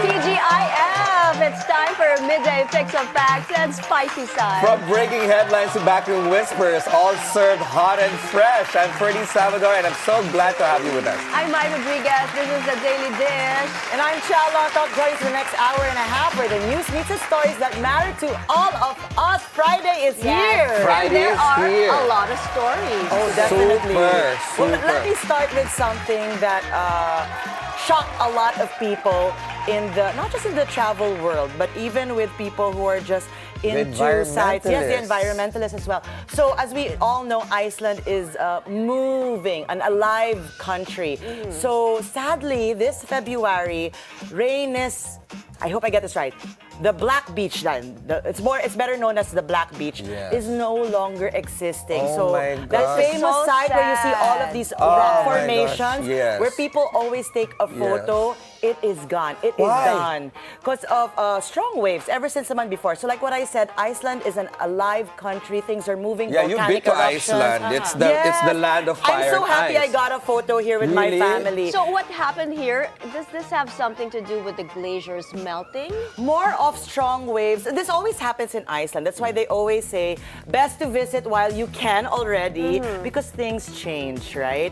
TGIF! It's time for a midday fix of facts and spicy side. From breaking headlines to backroom whispers, all served hot and fresh. I'm Ferdi Salvador, and I'm so glad to have you with us. I'm Mai Rodriguez. This is the Daily Dish. And I'm Chal Lontoc. Join us for the next hour and a half where the news meets the stories that matter to all of us. Friday is here. Friday and there is here. are a lot of stories. Oh, definitely. Super. Well, let me start with something that shocked a lot of people in the, not just in the travel world, but even with people who are just into sites. Yes, the environmentalists as well. So as we all know, Iceland is moving, an alive country. So sadly, this February, Reynes, I hope I get this right, the Black Beach, it's better known as the Black Beach, is no longer existing. Oh so my that gosh. famous So site where you see all of these rock my formations, gosh, yes. where people always take a photo, it is gone. It is Why? gone. Because of strong waves ever since the month before. So like what I said, Iceland is an alive country. Things are moving. Yeah, you've been volcanic to eruptions. Iceland. It's the land of fire I'm so and happy ice. I got a photo here with Really? my family. So what happened here? Does this have something to do with the glaciers melting? More of strong waves. This always happens in Iceland. That's why they always say best to visit while you can already because things change, right?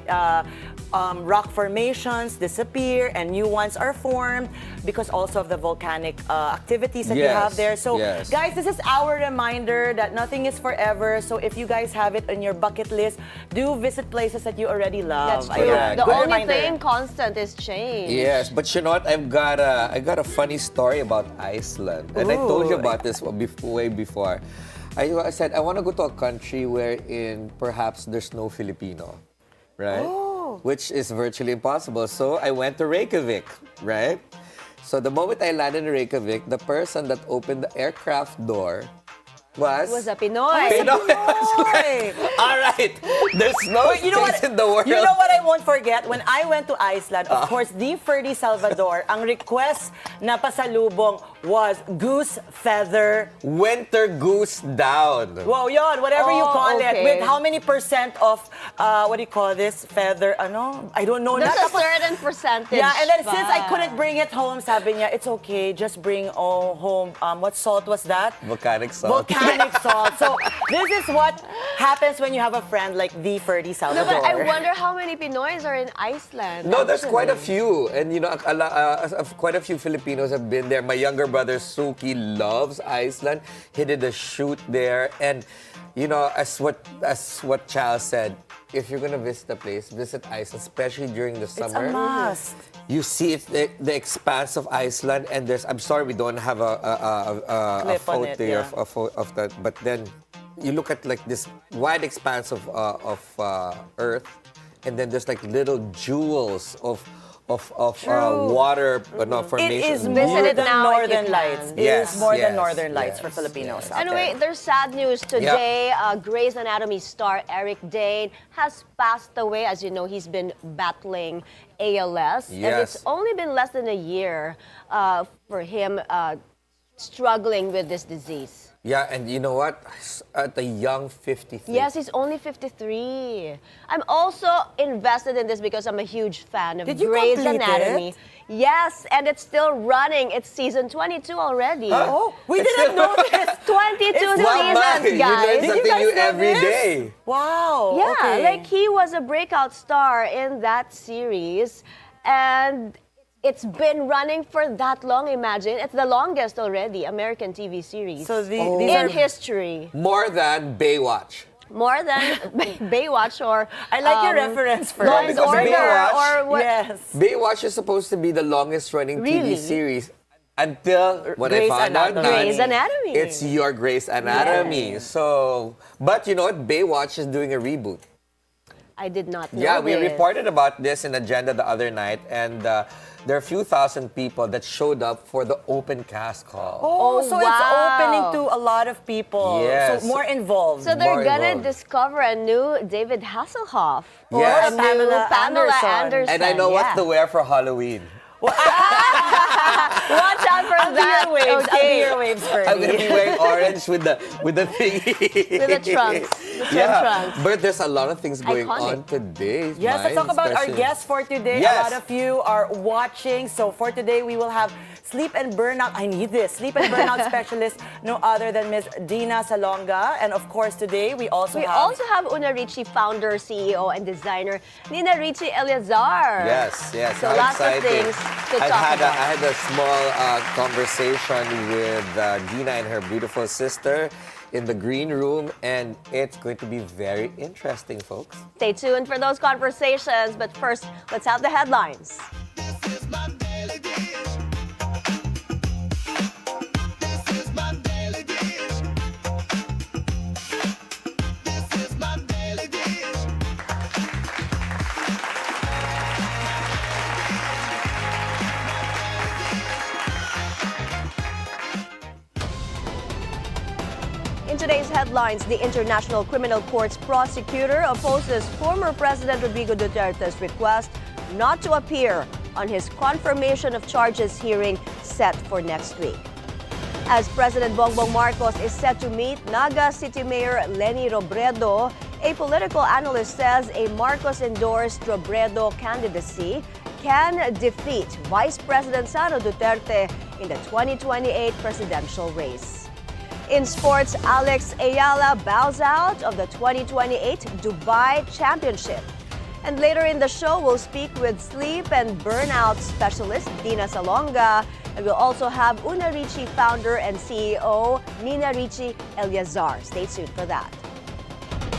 Rock formations disappear and new ones are formed because also of the volcanic activities that you have there. So guys, this is our reminder that nothing is forever. So if you guys have it on your bucket list, do visit places that you already love. That's true. The Good only reminder. thing constant is change. Yes, but you know what? I got a funny story about Iceland, and I told you about this way before. I said I want to go to a country wherein perhaps there's no Filipino, right? Which is virtually impossible. So I went to Reykjavik, right? So the moment I landed in Reykjavik, the person that opened the aircraft door was a Pinoy. Pinoy. All right. There's no You know space what? in the world. You know what I won't forget? When I went to Iceland, of course, the Ferdi Salvador, ang request na pasalubong was goose feather. Winter goose down. Wow, yon, whatever you call it. okay. With how many percent of, what do you call this? Feather, ano? I don't know. There's na. a certain percentage. Yeah, and then pa. since I couldn't bring it home, sabi niya, it's okay, just bring home, what salt was that? Volcanic salt. Volcanic salt. So this is what happens when you have a friend like the Ferdi No, Salvador. but I wonder how many Pinoys are in Iceland. No, there's actually. quite a few. And you know, quite a few Filipinos have been there. My younger brother Suki loves Iceland. He did a shoot there. And you know, as what Chal said, if you're gonna visit a place, visit Iceland, especially during the summer. It's a must. You see it, the expanse of Iceland, and I'm sorry we don't have a Clip on photo it, there yeah. of that, but then you look at like this wide expanse of Earth, and then there's like little jewels of water formation. It is Visit more it than now if you Northern can. Lights. It Yes, is more than yes, Northern Lights yes, for Filipinos out Anyway, there. there's sad news today. Grey's Anatomy star Eric Dane has passed away. As you know, he's been battling ALS. And Yes. it's only been less than a year for him struggling with this disease. Yeah, and you know what? At a young 53. Yes, he's only 53. I'm also invested in this because I'm a huge fan of Did you Grey's complete Anatomy. it? Yes, and it's still running. It's season 22 already. Oh, we didn't know this. 22 It's Wow, seasons, you learn guys. Did you something guys new know every this? day. Wow. Yeah, okay. like he was a breakout star in that series, and it's been running for that long. Imagine, it's the longest already American TV series So these in are history. More than Baywatch. More than Baywatch or I like your reference for Law it. and because Order Baywatch- or what? Yes. Baywatch is supposed to be the longest running Really? TV series until when Grey's I found out Anatomy. that Grey's Anatomy. it's your Grey's Anatomy. So, but you know what? Baywatch is doing a reboot. I did not know Yeah, we this. reported about this in Agenda the other night, and there are a few thousand people that showed up for the open cast call. Oh, so it's wow. opening to a lot of people. Yes. So more involved. So they're More gonna involved. discover a new David Hasselhoff. Or Yes. a new Pamela Anderson. And I know what yeah. to wear for Halloween. Watch out for I'll be that. your waves. I'll be Okay. your waves, Ferdi. I'm gonna be wearing orange with the thingy. With the trunks. Yeah, but there's a lot of things going Iconic. on today. Yes, let's talk about our especially- guests for today. Yes. A lot of you are watching. So for today, we will have sleep and burnout. I need this. Sleep and burnout specialist, no other than Miss Dinah Salonga. And of course, today we also have Una Ricci founder, CEO, and designer Nina Ricci Eleazar. Yes, yes. So how lots of exciting. things to talk about. I had a small conversation with Dina and her beautiful sister in the green room, and it's going to be very interesting, folks. Stay tuned for those conversations, but first, let's have the headlines. In today's headlines, the International Criminal Court's prosecutor opposes former President Rodrigo Duterte's request not to appear on his confirmation of charges hearing set for next week. As President Bongbong Marcos is set to meet Naga City Mayor Leni Robredo, a political analyst says a Marcos-endorsed Robredo candidacy can defeat Vice President Sara Duterte in the 2028 presidential race. In sports, Alex Ayala bows out of the 2028 Dubai Championship. And later in the show, we'll speak with sleep and burnout specialist Dinah Salonga. And we'll also have Una Ricci founder and CEO Nina Ricci Eleazar. Stay tuned for that.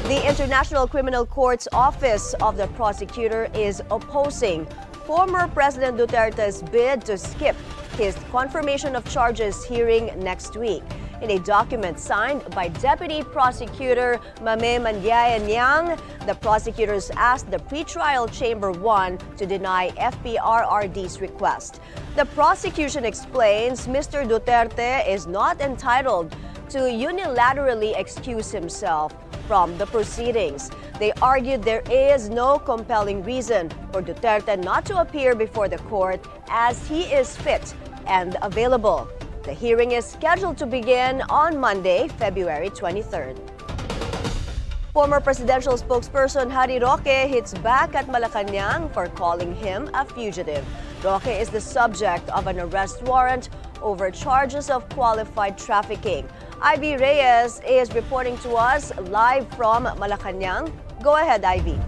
The International Criminal Court's Office of the Prosecutor is opposing former President Duterte's bid to skip his confirmation of charges hearing next week. In a document signed by Deputy Prosecutor Mame Mandiayanyang, the prosecutors asked the pretrial Chamber 1 to deny FPRRD's request. The prosecution explains Mr. Duterte is not entitled to unilaterally excuse himself from the proceedings. They argued there is no compelling reason for Duterte not to appear before the court as he is fit and available. The hearing is scheduled to begin on Monday, February 23rd. Former presidential spokesperson Harry Roque hits back at Malacanang for calling him a fugitive. Roque is the subject of an arrest warrant over charges of qualified trafficking. Ivy Reyes is reporting to us live from Malacanang. Go ahead, Ivy.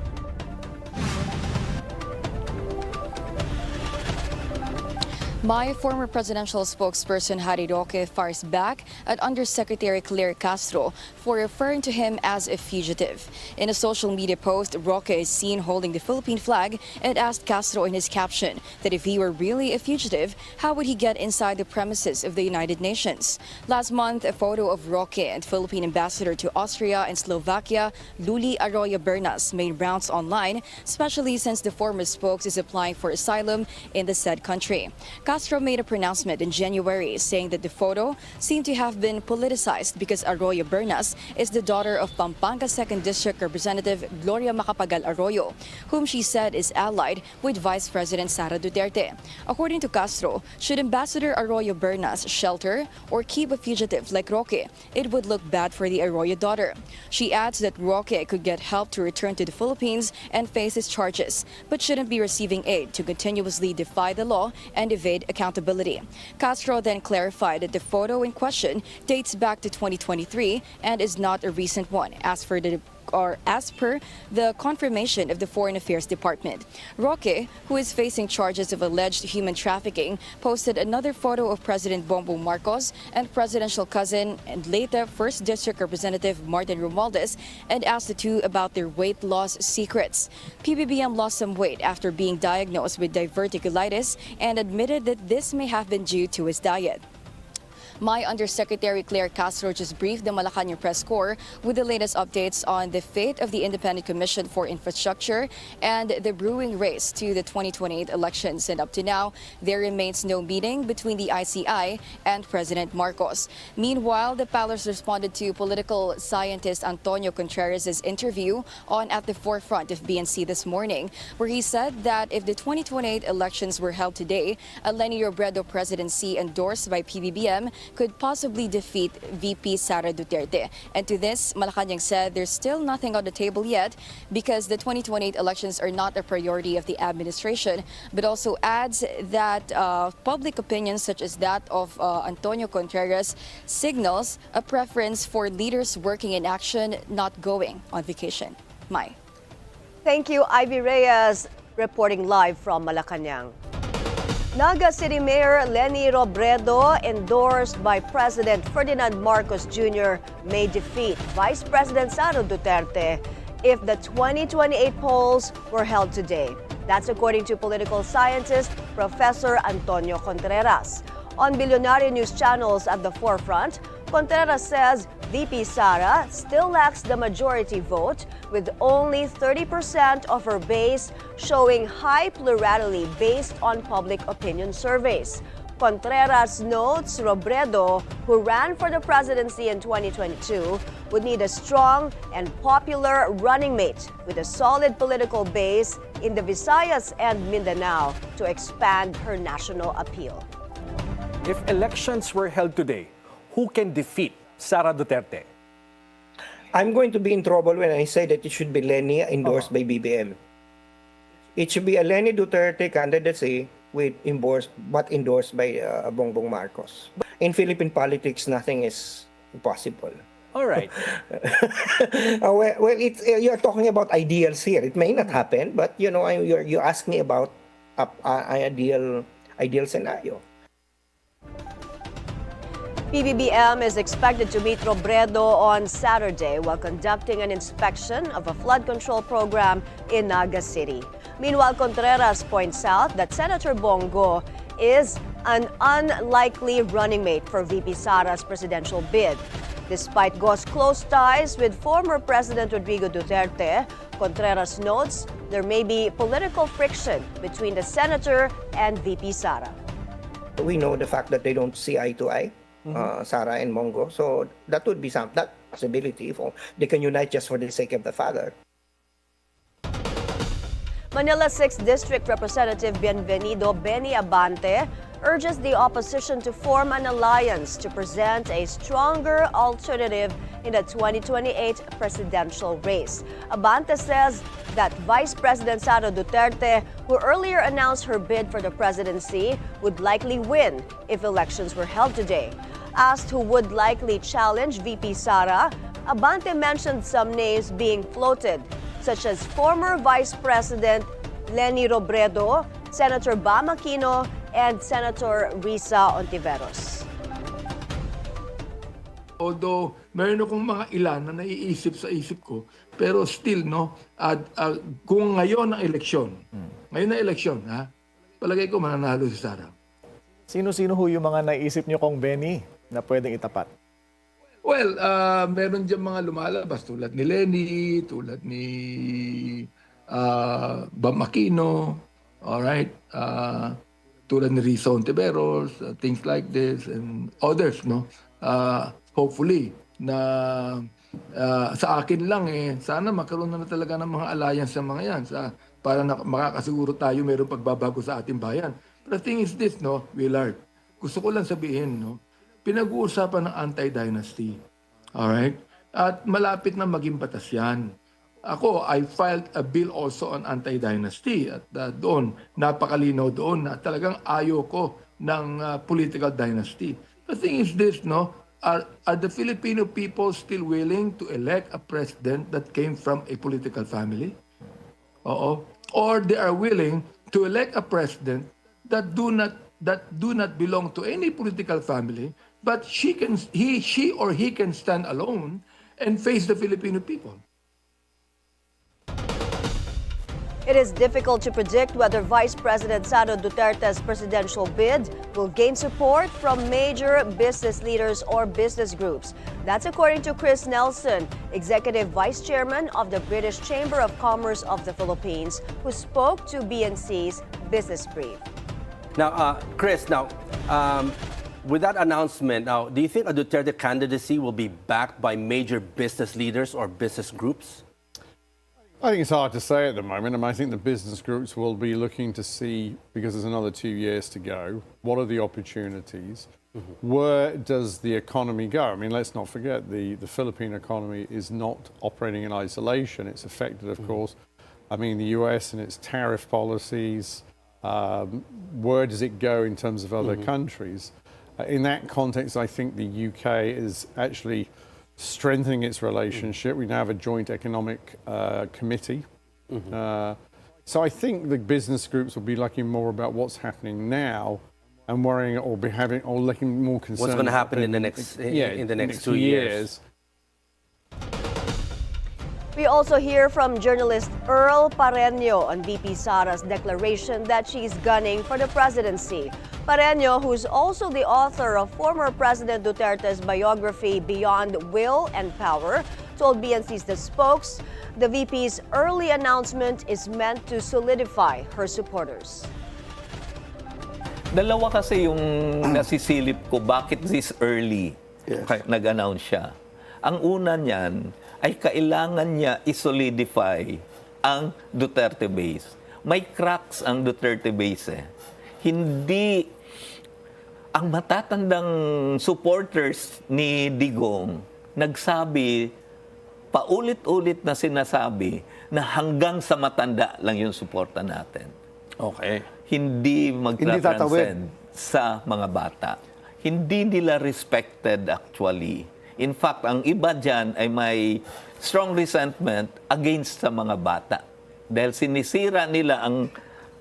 My former presidential spokesperson Harry Roque fires back at Undersecretary Claire Castro for referring to him as a fugitive. In a social media post, Roque is seen holding the Philippine flag and asked Castro in his caption that if he were really a fugitive, how would he get inside the premises of the United Nations? Last month, a photo of Roque and Philippine ambassador to Austria and Slovakia, Luli Arroyo Bernas, made rounds online, especially since the former spokes is applying for asylum in the said country. Castro made a pronouncement in January saying that the photo seemed to have been politicized because Arroyo Bernas is the daughter of Pampanga 2nd District Representative Gloria Macapagal Arroyo, whom she said is allied with Vice President Sara Duterte. According to Castro, should Ambassador Arroyo Bernas shelter or keep a fugitive like Roque, it would look bad for the Arroyo daughter. She adds that Roque could get help to return to the Philippines and face his charges, but shouldn't be receiving aid to continuously defy the law and evade accountability. Castro then clarified that the photo in question dates back to 2023 and is not a recent one, as per the confirmation of the Foreign Affairs Department. Roque, who is facing charges of alleged human trafficking, posted another photo of President Bongbong Marcos and presidential cousin and later 1st District Representative Martin Romualdez and asked the two about their weight loss secrets. PBBM lost some weight after being diagnosed with diverticulitis and admitted that this may have been due to his diet. My Undersecretary Claire Castro just briefed the Malacanang Press Corps with the latest updates on the fate of the Independent Commission for Infrastructure and the brewing race to the 2028 elections. And up to now, there remains no meeting between the ICI and President Marcos. Meanwhile, the palace responded to political scientist Antonio Contreras' interview on At the Forefront of BNC this morning, where he said that if the 2028 elections were held today, a Leni Robredo presidency endorsed by PBBM could possibly defeat VP Sara Duterte. And to this, Malacanang said there's still nothing on the table yet because the 2028 elections are not a priority of the administration, but also adds that public opinion such as that of Antonio Contreras signals a preference for leaders working in action, not going on vacation. Mai. Thank you, Ivy Reyes, reporting live from Malacanang. Naga City Mayor Leni Robredo, endorsed by President Ferdinand Marcos Jr., may defeat Vice President Sara Duterte if the 2028 polls were held today. That's according to political scientist Professor Antonio Contreras. On Bilyonaryo news channels at the forefront, Contreras says VP Sara still lacks the majority vote, with only 30% of her base showing high plurality based on public opinion surveys. Contreras notes Robredo, who ran for the presidency in 2022, would need a strong and popular running mate with a solid political base in the Visayas and Mindanao to expand her national appeal. If elections were held today, who can defeat Sara Duterte? I'm going to be in trouble when I say that it should be Leni endorsed by BBM. It should be a Leni Duterte candidacy with endorsed by Bongbong Marcos. In Philippine politics, nothing is impossible. All right. Well, you're talking about ideals here. It may not happen, but you ask me about an ideal scenario. PBBM is expected to meet Robredo on Saturday while conducting an inspection of a flood control program in Naga City. Meanwhile, Contreras points out that Senator Bongo is an unlikely running mate for VP Sara's presidential bid. Despite Go's close ties with former President Rodrigo Duterte, Contreras notes there may be political friction between the senator and VP Sara. We know the fact that they don't see eye to eye. Sara and Mongo. So that would be that possibility if they can unite just for the sake of the father. Manila 6th District Representative Bienvenido Benny Abante urges the opposition to form an alliance to present a stronger alternative in the 2028 presidential race. Abante says that Vice President Sara Duterte, who earlier announced her bid for the presidency, would likely win if elections were held today. Asked who would likely challenge VP Sara, Abante mentioned some names being floated, such as former Vice President Leni Robredo, Senator Bam Aquino, and Senator Risa Ontiveros. Although meron akong mga ilan na naiisip sa isip ko, pero still, kung ngayon ang eleksyon, palagay ko mananalo si Sara. Sino-sino ho yung mga naisip nyo kong Benny na pwedeng itapat? Well, meron dyan mga lumalabas tulad ni Leni, tulad ni Bam Aquino, alright, tulad ni Risa Ontiveros, things like this, and others, no? Hopefully, na sa akin lang sana magkaroon na talaga ng mga alliance sa mga yan para makakasiguro tayo mayroong pagbabago sa ating bayan. But the thing is this, no, Willard, gusto ko lang sabihin, no, pinag-uusapan ng anti-dynasty. Alright? At malapit na maging batas yan. Ako, I filed a bill also on anti-dynasty. At doon, napakalinaw doon na talagang ayaw ko ng political dynasty. The thing is this, no, are the Filipino people still willing to elect a president that came from a political family? Oo. Or they are willing to elect a president that do not belong to any political family, but she or he can stand alone and face the Filipino people. It is difficult to predict whether Vice President Sara Duterte's presidential bid will gain support from major business leaders or business groups. That's according to Chris Nelson, Executive Vice Chairman of the British Chamber of Commerce of the Philippines, who spoke to BNC's Business Brief. Now, Chris, with that announcement, do you think a Duterte candidacy will be backed by major business leaders or business groups? I think it's hard to say at the moment. I think the business groups will be looking to see, because there's another 2 years to go, what are the opportunities? Where does the economy go? I mean, let's not forget the Philippine economy is not operating in isolation. It's affected, of course. I mean, the US and its tariff policies. Where does it go in terms of other countries? In that context, I think the UK is actually strengthening its relationship. We now have a joint economic committee. So I think the business groups will be looking more about what's happening now and worrying or looking more concerned. What's going to happen in the next in the next 2 years? We also hear from journalist Earl Pareño on VP Sara's declaration that she's gunning for the presidency. Pareño, who's also the author of former President Duterte's biography Beyond Will and Power, told BNC's The Spokes the VP's early announcement is meant to solidify her supporters. Dalawa kasi yung nasisilip ko, bakit this early nag-announce siya. Ang una niyan ay kailangan niya i-solidify ang Duterte base. May cracks ang Duterte base eh. Hindi ang matatandang supporters ni Digong nagsabi, paulit-ulit na sinasabi na hanggang sa matanda lang yung suporta natin. Okay. Hindi magta-transcend sa mga bata. Hindi nila respected actually. In fact, ang iba dyan ay may strong resentment against sa mga bata. Dahil sinisira nila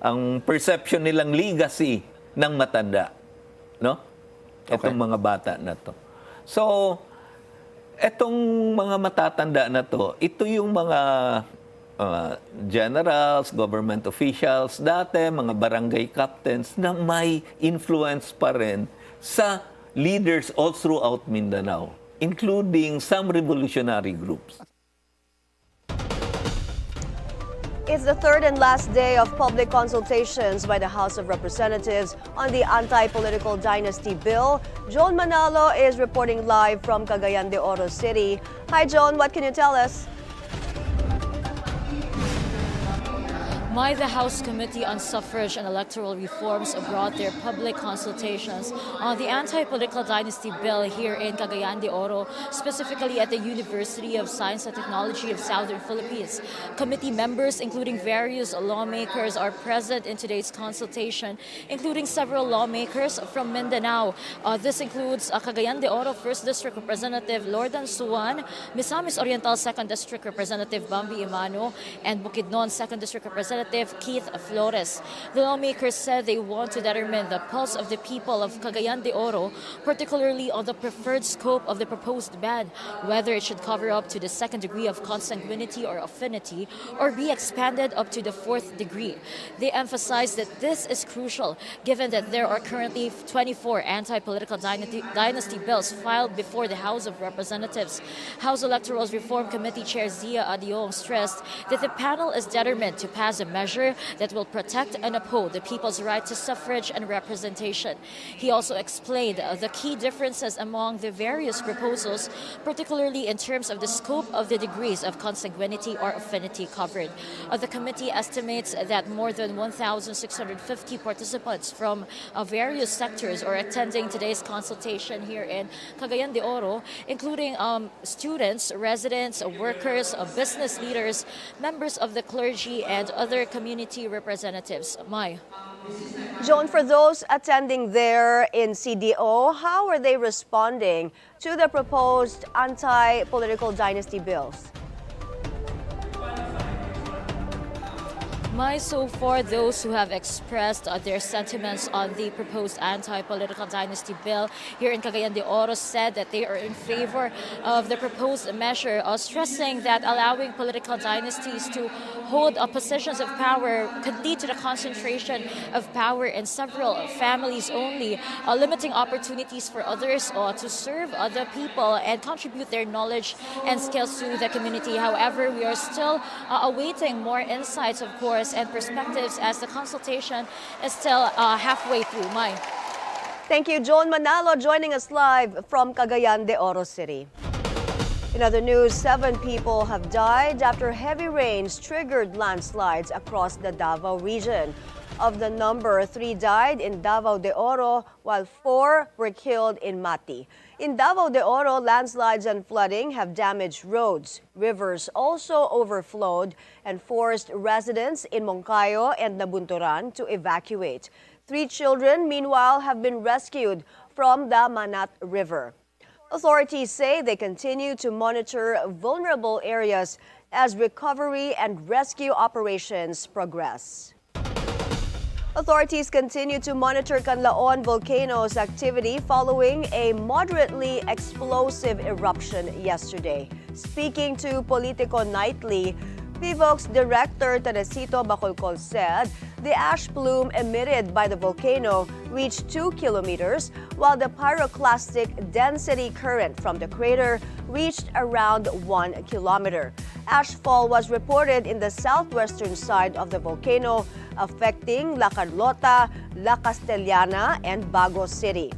ang perception nilang legacy ng matanda. No? Itong mga bata na to. So, etong mga matatanda na to, ito yung mga generals, government officials, dati mga barangay captains na may influence pa rin sa leaders all throughout Mindanao, including some revolutionary groups. It's the third and last day of public consultations by the House of Representatives on the anti-political dynasty bill. Joan Manalo is reporting live from Cagayan de Oro City. Hi, Joan. What can you tell us? The House Committee on Suffrage and Electoral Reforms brought their public consultations on the anti-political dynasty bill here in Cagayan de Oro, specifically at the University of Science and Technology of Southern Philippines. Committee members, including various lawmakers, are present in today's consultation, including several lawmakers from Mindanao. This includes Cagayan de Oro 1st District Representative Lordan Suwan, Misamis Oriental 2nd District Representative Bambi Imano, and Bukidnon 2nd District Representative Keith Flores. The lawmakers said they want to determine the pulse of the people of Cagayan de Oro, particularly on the preferred scope of the proposed ban, whether it should cover up to the 2nd degree of consanguinity or affinity, or be expanded up to the 4th degree. They emphasized that this is crucial, given that there are currently 24 anti-political dynasty bills filed before the House of Representatives. House Electoral Reform Committee Chair Zia Adiong stressed that the panel is determined to pass a measure that will protect and uphold the people's right to suffrage and representation. He also explained the key differences among the various proposals, particularly in terms of the scope of the degrees of consanguinity or affinity covered. The committee estimates that more than 1,650 participants from various sectors are attending today's consultation here in Cagayan de Oro, including students, residents, workers, business leaders, members of the clergy, and other community representatives. Mai. Joan, for those attending there in CDO, how are they responding to the proposed anti-political dynasty bills? So far, those who have expressed their sentiments on the proposed anti-political dynasty bill here in Cagayan de Oro said that they are in favor of the proposed measure, stressing that allowing political dynasties to hold positions of power could lead to the concentration of power in several families only, limiting opportunities for others to serve other people and contribute their knowledge and skills to the community. However, we are still awaiting more insights, of course, and perspectives as the consultation is still halfway through. Mai. Thank you, Joan Manalo, joining us live from Cagayan de Oro City. In other news, 7 people have died after heavy rains triggered landslides across the Davao region. of the number, 3 died in Davao de Oro, while 4 were killed in Mati. In Davao de Oro, landslides and flooding have damaged roads. Rivers also overflowed and forced residents in Moncayo and Nabunturan to evacuate. 3 children, meanwhile, have been rescued from the Manat River. Authorities say they continue to monitor vulnerable areas as recovery and rescue operations progress. Authorities continue to monitor Canlaon volcano's activity following a moderately explosive eruption yesterday. Speaking to Politico Nightly, PVOC's director Teresito Bacolcol said the ash plume emitted by the volcano reached 2 kilometers, while the pyroclastic density current from the crater reached around 1 kilometer. Ashfall was reported in the southwestern side of the volcano, affecting La Carlota, La Castellana, and Bago City.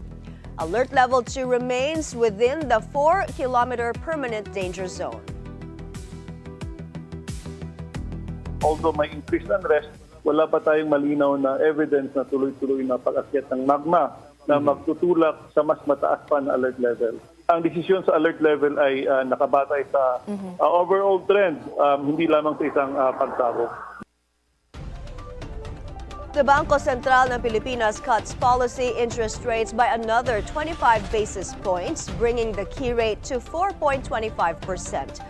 Alert level 2 remains within the 4-kilometer permanent danger zone. Although may increased unrest, wala pa tayong malinaw na evidence na tuloy-tuloy na pag-akyat ng magma na magtutulak sa mas mataas pa na alert level. Ang desisyon sa alert level ay nakabatay sa overall trend, hindi lamang sa isang pagsabog. The Bangko Sentral ng Pilipinas cuts policy interest rates by another 25 basis points, bringing the key rate to 4.25%.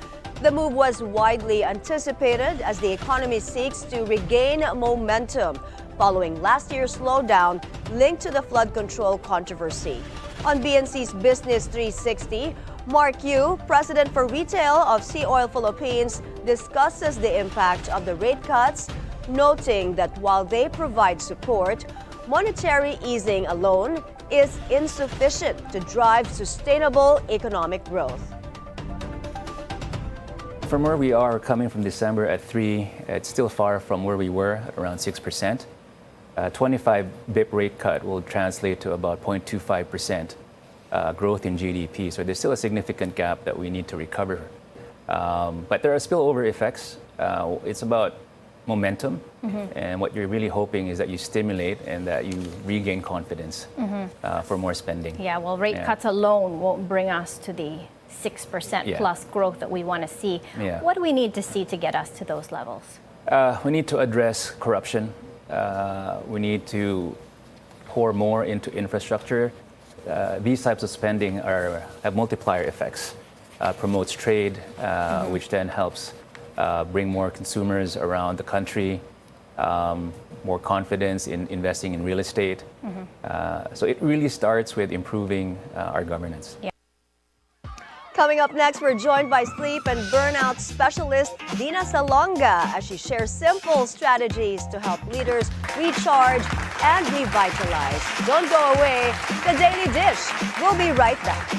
The move was widely anticipated as the economy seeks to regain momentum following last year's slowdown linked to the flood control controversy. On BNC's Business 360, Mark Yu, president for retail of Sea Oil Philippines, discusses the impact of the rate cuts, noting that while they provide support, monetary easing alone is insufficient to drive sustainable economic growth. From where we are coming from December at 3, it's still far from where we were at around 6%. 25 BIP rate cut will translate to about 0.25% growth in GDP. So there's still a significant gap that we need to recover. But there are spillover effects. It's about momentum, and what you're really hoping is that you stimulate and that you regain confidence for more spending. Yeah, well, rate cuts alone won't bring us to the 6% plus growth that we want to see. What do we need to see to get us to those levels? We need to address corruption. We need to pour more into infrastructure. These types of spending have multiplier effects. Promotes trade, which then helps bring more consumers around the country, more confidence in investing in real estate. So it really starts with improving our governance. Coming up next, we're joined by sleep and burnout specialist Dinah Salonga as she shares simple strategies to help leaders recharge and revitalize. Don't go away. The Daily Dish. We'll be right back.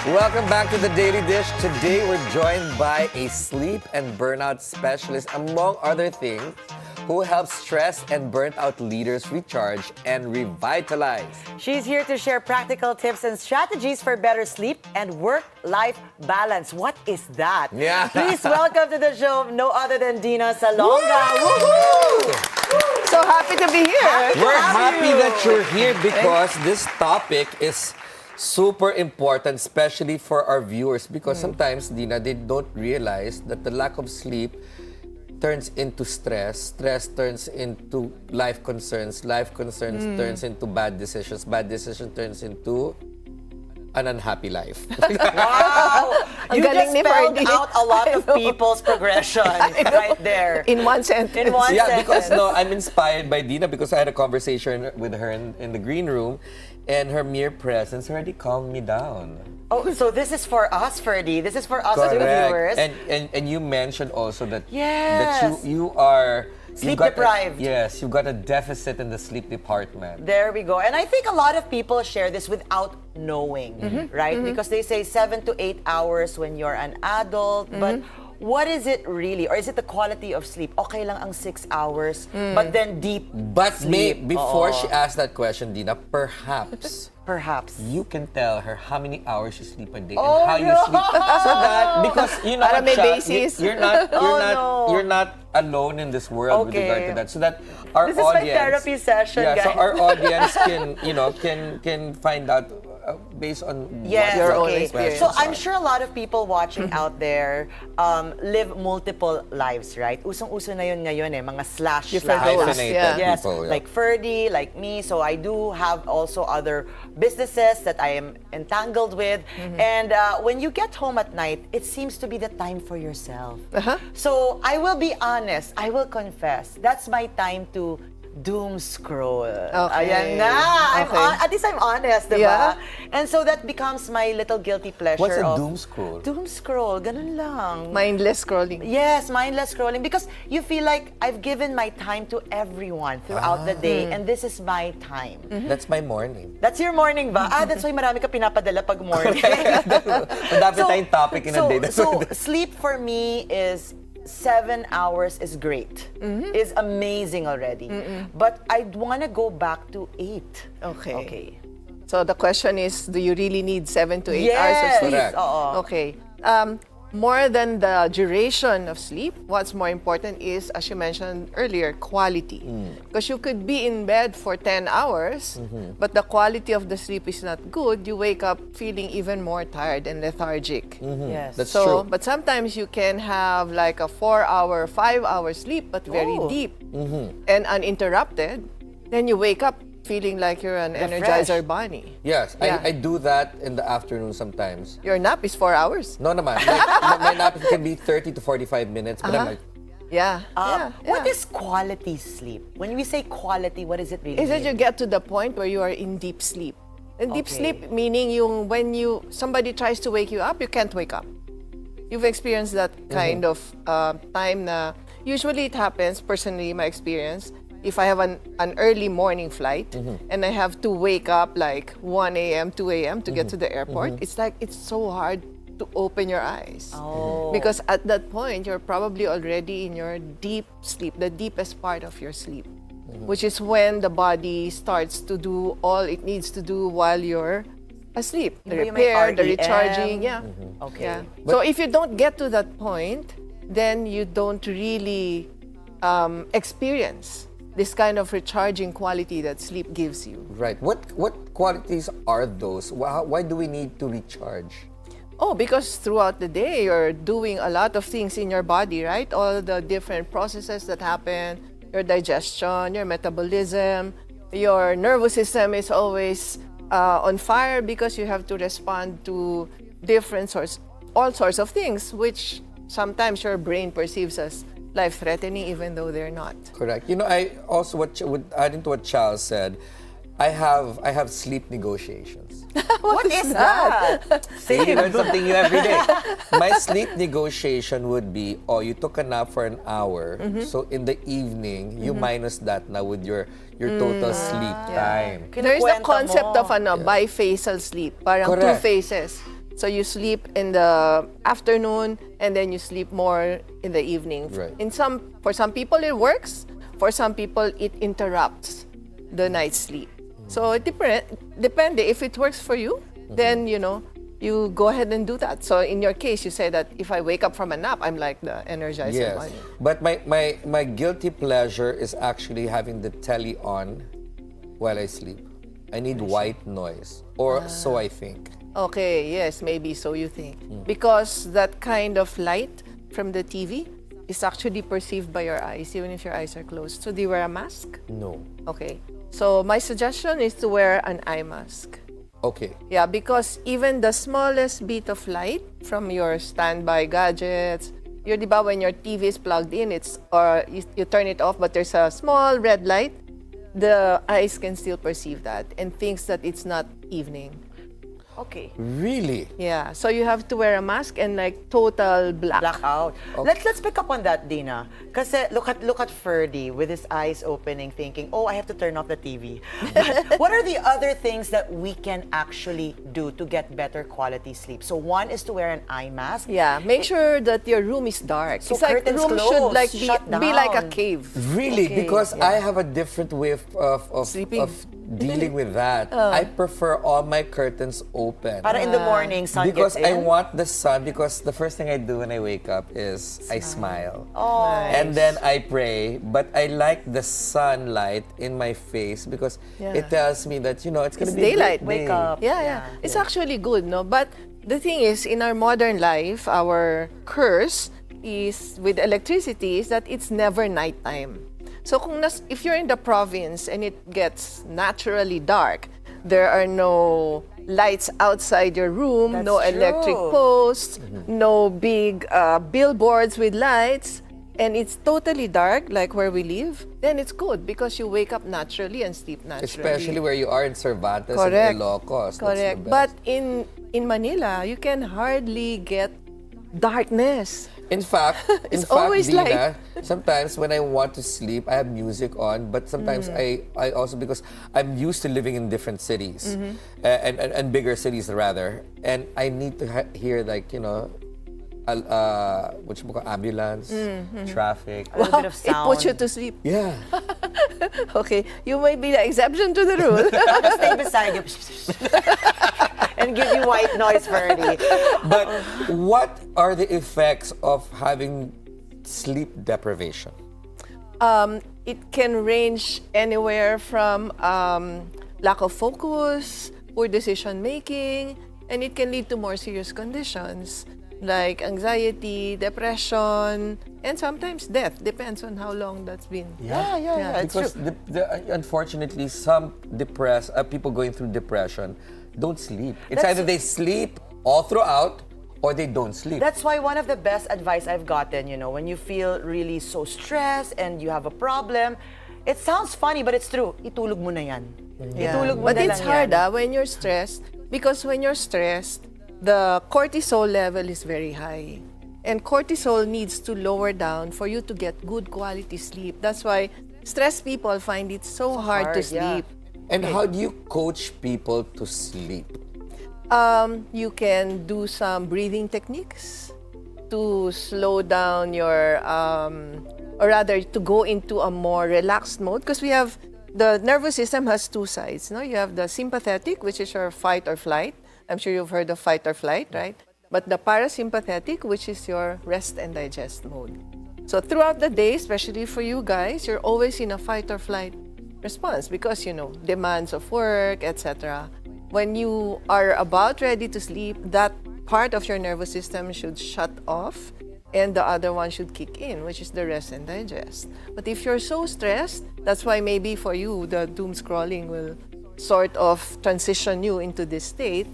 Welcome back to the Daily Dish. Today we're joined by a sleep and burnout specialist, among other things, who helps stress and burnt out leaders recharge and revitalize. She's here to share practical tips and strategies for better sleep and work-life balance. What is that? Yeah. Please welcome to the show no other than Dinah Salonga. Woo! So happy to be here. We're happy that you're here because this topic is super important, especially for our viewers, because sometimes, Dina, they don't realize that the lack of sleep turns into stress, stress turns into life concerns turns into bad decisions turns into an unhappy life. Wow! You galing just ni spelled Ferdi. out a lot of people's progression right there. In one sentence. In one Yeah, sentence. because no, I'm inspired by Dina because I had a conversation with her in the green room, and her mere presence already calmed me down. Oh, so this is for us, Ferdi. This is for us as the viewers. And you mentioned also that Yes. that you are Sleep you've got deprived. Yes, you've got a deficit in the sleep department. There we go. And I think a lot of people share this without knowing, right? Because they say 7 to 8 hours when you're an adult, but what is it really? Or is it the quality of sleep? Okay lang ang 6 hours, but then deep But sleep. before she asked that question, Dina, perhaps you can tell her how many hours you sleep a day Oh, and how you sleep, so that because you know Para what, may Cha, basis. you're not alone in this world with regard to that. So that our This is my audience, therapy session, yeah, so guys. our audience can find out based on Yes, what Your own okay. experience. So I'm sure a lot of people watching out there live multiple lives, right? Usong-uso na yun ngayon mga slash. Different slash. roles, hyphenated Yes, people. Yeah. like Ferdi, like me. So I do have also other businesses that I am entangled with. And when you get home at night, it seems to be the time for yourself. So I will be honest, I will confess, that's my time to doom scroll. Okay. Ayan na. At least I'm honest, diba? Yeah. And so that becomes my little guilty pleasure. What's a of doom scroll? Doom scroll, ganun lang. Mindless scrolling. Yes, mindless scrolling. Because you feel like I've given my time to everyone throughout the day, and this is my time. That's my morning. That's your morning ba? That's why marami ka pinapadala pag morning. Madami tayong topic in a day. That's So why- sleep for me is 7 hours is great. Is amazing already. But I'd want to go back to 8. Okay. So the question is, do you really need 7 to 8 hours of Yes. sleep? Correct. Oo. Okay. More than the duration of sleep, what's more important is, as you mentioned earlier, quality. Because you could be in bed for 10 hours, but the quality of the sleep is not good. You wake up feeling even more tired and lethargic. Yes. That's So, true. but sometimes you can have like a 4-hour, 5-hour sleep, but very Oh. deep and uninterrupted. Then you wake up feeling like you're an Energizer Refreshed. bunny. Yes, Yeah. I do that in the afternoon sometimes. Your nap is 4 hours. No naman. Like, my nap can be 30 to 45 minutes, but I'm like, Yeah. What is quality sleep? When we say quality, what does it really Is that you mean? get to the point where you are in deep sleep. And deep Okay. sleep meaning when somebody tries to wake you up, you can't wake up. You've experienced that kind of time na usually it happens, personally, my experience, if I have an early morning flight and I have to wake up like 1 a.m., 2 a.m. to get to the airport, it's like it's so hard to open your eyes. Because at that point, you're probably already in your deep sleep, the deepest part of your sleep, which is when the body starts to do all it needs to do while you're asleep. The Yung may repair, the REM. recharging, yeah. Okay. Yeah. So if you don't get to that point, then you don't really experience this kind of recharging quality that sleep gives you. right. What qualities are those? Why do we need to recharge? Oh, because throughout the day, you're doing a lot of things in your body, right? All the different processes that happen, your digestion, your metabolism, your nervous system is always on fire because you have to respond to all sorts of things, which sometimes your brain perceives as life-threatening, even though they're not. Correct. You know, I also adding to what Chal said, I have sleep negotiations. What is that? You learn something new every day. My sleep negotiation would be, you took a nap for an hour, so in the evening, you minus that now with your total sleep time. There's the Kinukwenta concept mo. of biphasal sleep, parang Correct. 2 phases. So you sleep in the afternoon and then you sleep more in the evening. Right. For some people it works, for some people it interrupts the night's sleep. So it depende. If it works for you, then you go ahead and do that. So in your case, you say that if I wake up from a nap, I'm like the Energizer Yes. bunny. But my guilty pleasure is actually having the telly on while I sleep. I need white noise, or so I think. Okay, yes, maybe so you think. Because that kind of light from the TV is actually perceived by your eyes, even if your eyes are closed. So do you wear a mask? No. Okay. So my suggestion is to wear an eye mask. Okay. Yeah, because even the smallest bit of light from your standby gadgets, di ba, when your TV is plugged in, or you turn it off, but there's a small red light, the eyes can still perceive that and thinks that it's not evening. Okay. Really? Yeah, so you have to wear a mask and like total black. Blackout. Okay. Let's pick up on that, Dina. Kasi look at Ferdi with his eyes opening, thinking, "Oh, I have to turn off the TV." But what are the other things that we can actually do to get better quality sleep? So one is to wear an eye mask. Yeah, make sure that your room is dark. So it's like the curtains room closed, should like shut be like a down. cave. Really? Okay, Because yeah. I have a different way of Sleeping. of dealing with that. I prefer all my curtains open. Para in the morning, sun Because gets in. I want the sun, because the first thing I do when I wake up is I smile. Oh. And then I pray, but I like the sunlight in my face because it tells me that, it's going to It's be a daylight. great Wake day. up. Yeah. It's actually good, no? But the thing is, in our modern life, our curse is with electricity is that it's never nighttime. So if you're in the province and it gets naturally dark, there are no lights outside your room, That's no electric true. posts, no big billboards with lights, and it's totally dark, like where we live, then it's good because you wake up naturally and sleep naturally. Especially where you are in Cervantes Correct. and Ilocos. That's the Correct. best. But in Manila, you can hardly get darkness. In fact, always Dina, sometimes when I want to sleep, I have music on, but sometimes I also, because I'm used to living in different cities, and bigger cities rather, and I need to hear like, ambulance, traffic. A little bit of It sound. puts you to sleep. Yeah. Okay, you might be the exception to the rule. I'll stay beside you and give you white noise, Ferdi. But what are the effects of having sleep deprivation? It can range anywhere from lack of focus, poor decision making, and it can lead to more serious conditions like anxiety, depression, and sometimes death. Depends on how long that's been. Yeah. It's Because true. unfortunately, some people going through depression don't sleep. It's That's- either they sleep all throughout or they don't sleep. That's why one of the best advice I've gotten, when you feel really so stressed and you have a problem, it sounds funny, but it's true. Itulog mo na yan. Itulog mo But na it's lang hard yan. when you're stressed, because when you're stressed, the cortisol level is very high. And cortisol needs to lower down for you to get good quality sleep. That's why stressed people find it so hard to hard, yeah. sleep. And how do you coach people to sleep? You can do some breathing techniques to slow down your, or rather to go into a more relaxed mode, because the nervous system has two sides. No? You have the sympathetic, which is your fight or flight. I'm sure you've heard of fight or flight, right? But the parasympathetic, which is your rest and digest mode. So throughout the day, especially for you guys, you're always in a fight or flight response because, demands of work, etc. When you are about ready to sleep, that part of your nervous system should shut off and the other one should kick in, which is the rest and digest. But if you're so stressed, that's why maybe for you, the doom scrolling will sort of transition you into this state.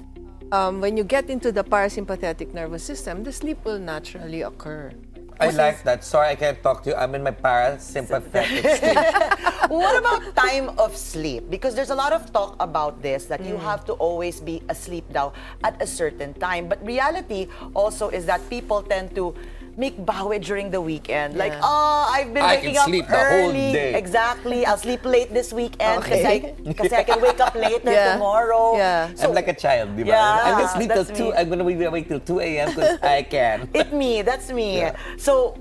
When you get into the parasympathetic nervous system, the sleep will naturally occur. I like that. Sorry, I can't talk to you. I'm in my parasympathetic state. What about time of sleep? Because there's a lot of talk about this, that you have to always be asleep now at a certain time. But reality also is that people tend to make bawi during the weekend. Like, I've been I waking can up sleep the early. whole day. Exactly. I'll sleep late this weekend Okay. because I can wake up later tomorrow. Yeah. So, I'm like a child, di ba? Yeah, I'm gonna sleep till that's 2. me. I'm gonna be awake till 2 a.m. because I can. That's me. Yeah. So,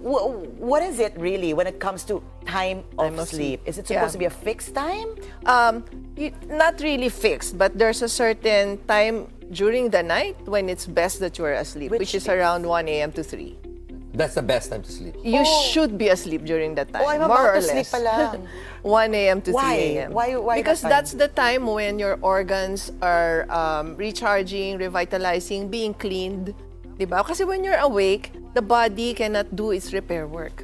what is it really when it comes to time of of sleep? sleep. Is it supposed to be a fixed time? Not really fixed, but there's a certain time during the night when it's best that you are asleep, which is around 1 a.m. to 3. That's the best time to sleep. You should be asleep during that time, Oh, I'm more about or to sleep less. pa lang. 1 a.m. to Why? 3 a.m. Why Because that time? that's the time when your organs are recharging, revitalizing, being cleaned. Diba? Kasi when you're awake, the body cannot do its repair work.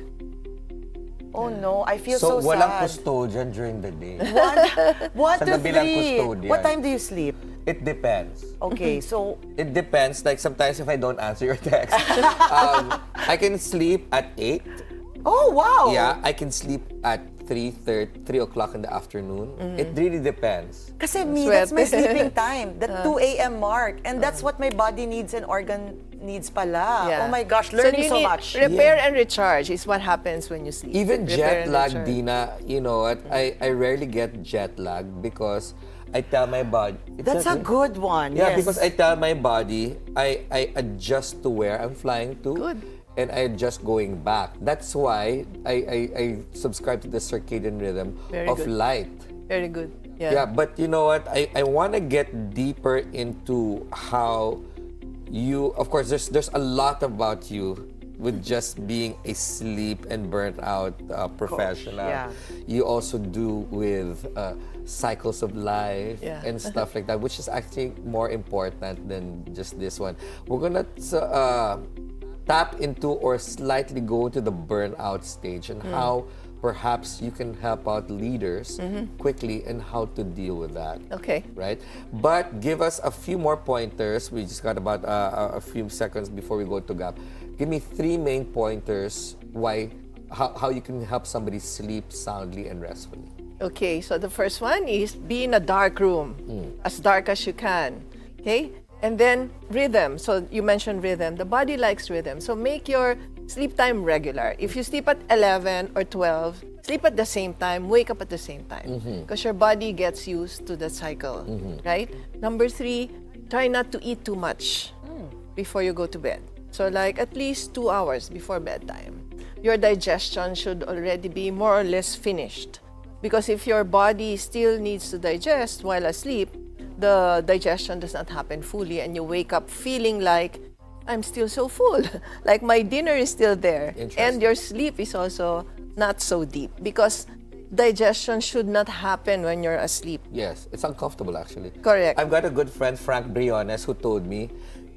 Oh no, I feel so walang sad. custodian during the day. 1 Sa to gabi lang 3. custodian. What time do you sleep? It depends. Okay, so It depends. Like sometimes if I don't answer your text, I can sleep at 8. oh wow. Yeah, I can sleep at 3 o'clock in the afternoon. It really depends. Kasi me, that's my Swerte. sleeping time, the 2 a.m. mark. And that's what my body needs and organ needs pala. Yeah. Oh my gosh, So learning you so need much. repair and recharge is what happens when you sleep. Even Repair jet and lag, recharge. Dina, you know what? I rarely get jet lag because I tell my body. That's a good one. Yeah, yes. because I tell my body, I adjust to where I'm flying to. Good. And I adjust going back. That's why I subscribe to the circadian rhythm Very of good. light. Very good. Yeah, but you know what? I want to get deeper into how you, of course, there's a lot about you with just being a sleep and burnt out professional. yeah. You also do with cycles of life Yeah. and stuff like that, which is actually more important than just this one. We're gonna tap into or slightly go to the burnout stage and how perhaps you can help out leaders quickly and how to deal with that. Okay. Right? But give us a few more pointers. We just got about a few seconds before we go to Gap. Give me 3 main pointers how you can help somebody sleep soundly and restfully. Okay, so the first one is be in a dark room, as dark as you can. Okay? And then rhythm. So you mentioned rhythm. The body likes rhythm. So make your sleep time regular. If you sleep at 11 or 12, sleep at the same time, wake up at the same time. Because your body gets used to the cycle, right? Number 3, try not to eat too much before you go to bed. So like at least 2 hours before bedtime. Your digestion should already be more or less finished. Because if your body still needs to digest while asleep, the digestion does not happen fully and you wake up feeling like, I'm still so full. Like my dinner is still there. And your sleep is also not so deep because digestion should not happen when you're asleep. Yes, it's uncomfortable actually. Correct. I've got a good friend, Frank Briones, who told me,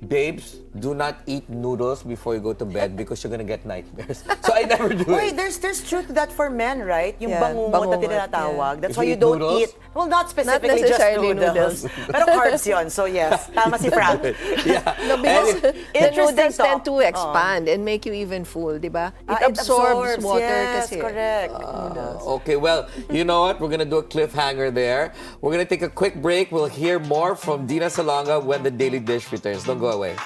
babes, do not eat noodles before you go to bed because you're gonna get nightmares. So I never do Wait, it. there's truth to that for men, right? Yung Yeah, bangungot na bangungot, tinatawag. That's If why you you eat don't noodles? eat. Well, not specifically just necessarily noodles. Pero carbs yun. So yes, tama si Frank. Yeah. No, because the Interesting noodles tend talk. to expand and make you even full, di ba? It It absorbs water yes, kasi. correct. Okay, well, you know what? We're gonna do a cliffhanger there. We're gonna take a quick break. We'll hear more from Dinah Salonga when the Daily Dish returns. Don't go away.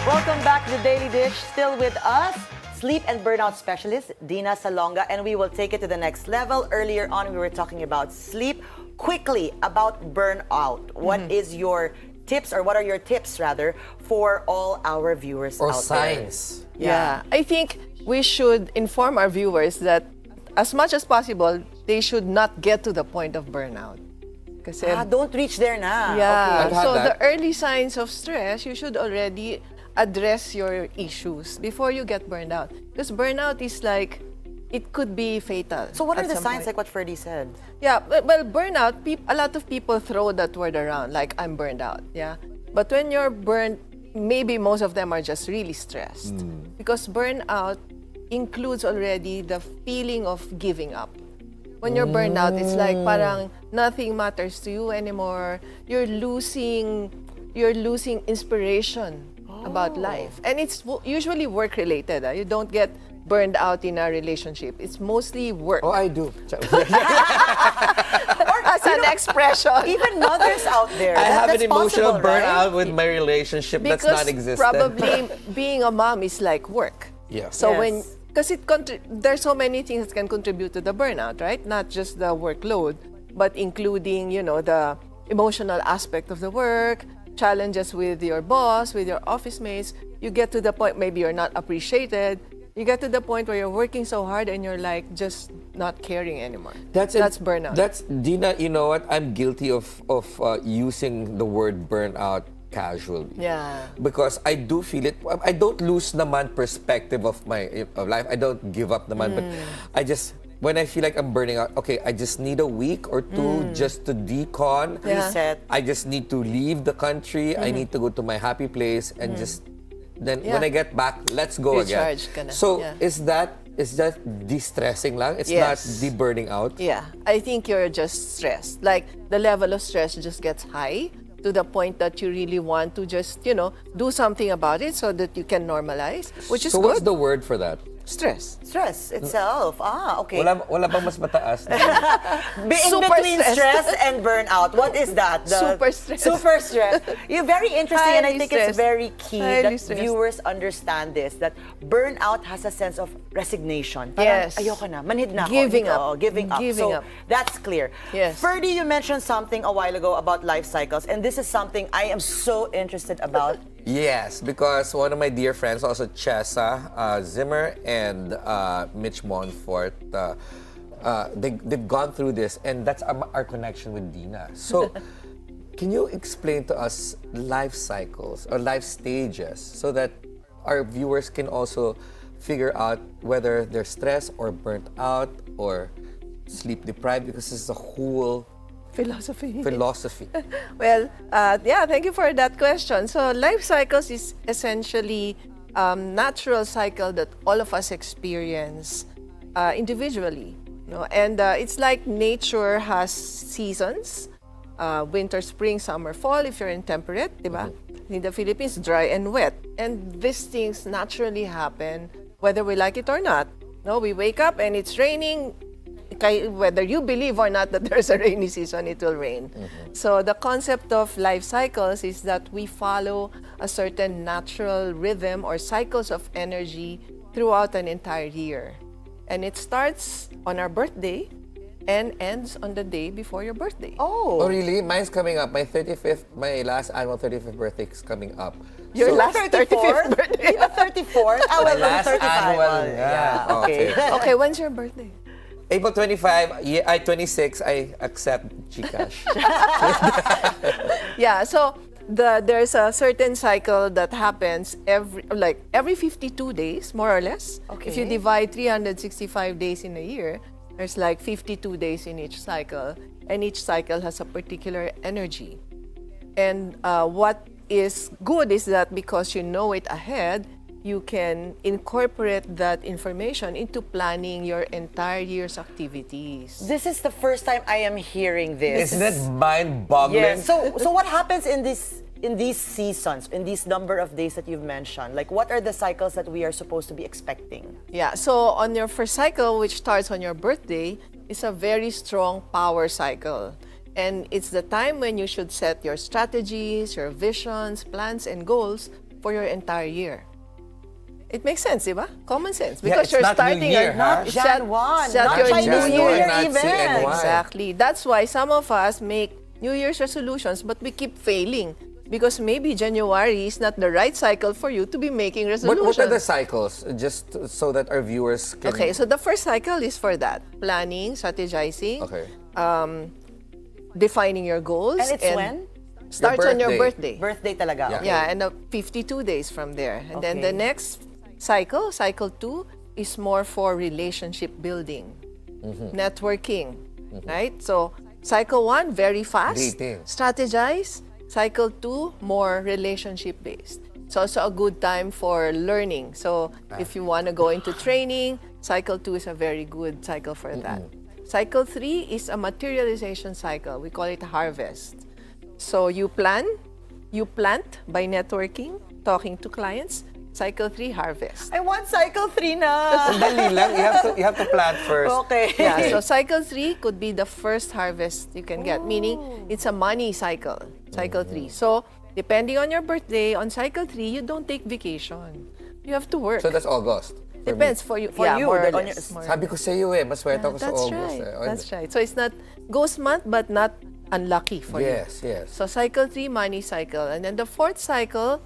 Welcome back to the Daily Dish. Still with us, sleep and burnout specialist Dinah Salonga, and we will take it to the next level. Earlier on, we were talking about sleep. Quickly, about burnout. What is your tips, or what are your tips rather, for all our viewers Or out signs. there? Yeah, I think we should inform our viewers that as much as possible, they should not get to the point of burnout. Kasi, Don't reach there na. yeah, I've had so that. the early signs of stress, you should already address your issues before you get burned out. Because burnout is like, it could be fatal. So what are at the some signs, point. like what Ferdi said? Yeah, well, burnout, a lot of people throw that word around, like, I'm burned out, yeah? But when you're burned, maybe most of them are just really stressed. Because burnout includes already the feeling of giving up. When you're burned out, it's like parang nothing matters to you anymore. You're losing inspiration about life. And it's usually work-related. You don't get burned out in a relationship. It's mostly work. Oh, I do. As an expression. Even mothers out there. I have an that's emotional possible, right? burnout with my relationship that's Because non-existent. probably being a mom is like work. Yeah. So Yes. because there's so many things that can contribute to the burnout, right? Not just the workload, but including, the emotional aspect of the work, challenges with your boss, with your office mates. You get to the point maybe you're not appreciated. You get to the point where you're working so hard and you're like just not caring anymore. That's burnout. That's Dina. You know what? I'm guilty of using the word burnout casually. Yeah. Because I do feel it. I don't lose naman perspective of my life. I don't give up naman, but I just. When I feel like I'm burning out, okay, I just need a week or two just to decon. Reset. I just need to leave the country. I need to go to my happy place and just then when I get back, let's go Recharge again. ka na. So Yeah. is that de-stressing lang? It's Yes. not de-burning out? Yeah, I think you're just stressed. Like the level of stress just gets high to the point that you really want to just, do something about it so that you can normalize, which is So good. what's the word for that? Stress. Stress itself. Okay. Wala bang mas mataas? In Super between stress. stress and burnout, what is that? Super stress. Super stress. You're very interesting, and I Highly think it's stressed. very key Highly that stressed. viewers understand this, that burnout has a sense of resignation. Parang, Yes. ayoko na, manhid na ako. Giving Hindi up. ko, Giving up. Giving So up. that's clear. Yes. Ferdi, you mentioned something a while ago about life cycles, and this is something I am so interested about. Yes, because one of my dear friends, also Chessa Zimmer and Mitch Monfort, they've gone through this, and that's our connection with Dina. So, can you explain to us life cycles or life stages so that our viewers can also figure out whether they're stressed or burnt out or sleep deprived, because it's a whole Philosophy. Well, thank you for that question. So life cycles is essentially natural cycle that all of us experience individually. And it's like nature has seasons, winter, spring, summer, fall, if you're in temperate, diba? In the Philippines, dry and wet. And these things naturally happen whether we like it or not. We wake up and it's raining. Whether you believe or not that there's a rainy season, it will rain. So the concept of life cycles is that we follow a certain natural rhythm or cycles of energy throughout an entire year. And it starts on our birthday and ends on the day before your birthday. Oh, really? Mine's coming up. My last annual 35th birthday is coming up. Your last 35th birthday? The 34th? My last 35. annual, Yeah, okay. Okay, when's your birthday? April 25, 26, I accept GCash. Yeah, so there's a certain cycle that happens every 52 days, more or less. Okay. If you divide 365 days in a year, there's like 52 days in each cycle, and each cycle has a particular energy. And what is good is that because you know it ahead, you can incorporate that information into planning your entire year's activities. This is the first time I am hearing this. Isn't it mind-boggling? Yes. So what happens in these seasons, in these number of days that you've mentioned? Like, what are the cycles that we are supposed to be expecting? Yeah, so on your first cycle, which starts on your birthday, is a very strong power cycle. And it's the time when you should set your strategies, your visions, plans, and goals for your entire year. It makes sense, diba? Common sense. Because it's you're not starting New Year, Not huh? Jan 1, set not your Chinese New New Year Year not even. CNY. Exactly. That's why some of us make New Year's resolutions, but we keep failing. Because maybe January is not the right cycle for you to be making resolutions. What are the cycles? Just so that our viewers can... Okay, so the first cycle is for that. Planning, strategizing, Okay. defining your goals. And it's when? Starts on your birthday. Birthday talaga. Yeah. Okay. Yeah, and 52 days from there. And then the Okay. next cycle 2, is more for relationship building, networking, right? So cycle 1, very fast, Dating. strategize. Cycle 2, more relationship based. It's also a good time for learning. So if you want to go into training, cycle 2 is a very good cycle for that. Cycle 3 is a materialization cycle. We call it harvest. So you plant by networking, talking to clients. Cycle 3, harvest. I want cycle 3 na. Dali lang. You have to plan first. Okay. Yeah, so cycle 3 could be the first harvest you can get, meaning it's a money cycle, cycle 3. So, depending on your birthday, on cycle 3, you don't take vacation. You have to work. So that's August. Depends for you. For yeah, you, more or on less. your- Sabi ko sa iyo maswerte ako sa That's August. right. That's right. So, it's not ghost month, but not unlucky for you. Yes, yes. So, cycle 3, money cycle. And then the fourth cycle,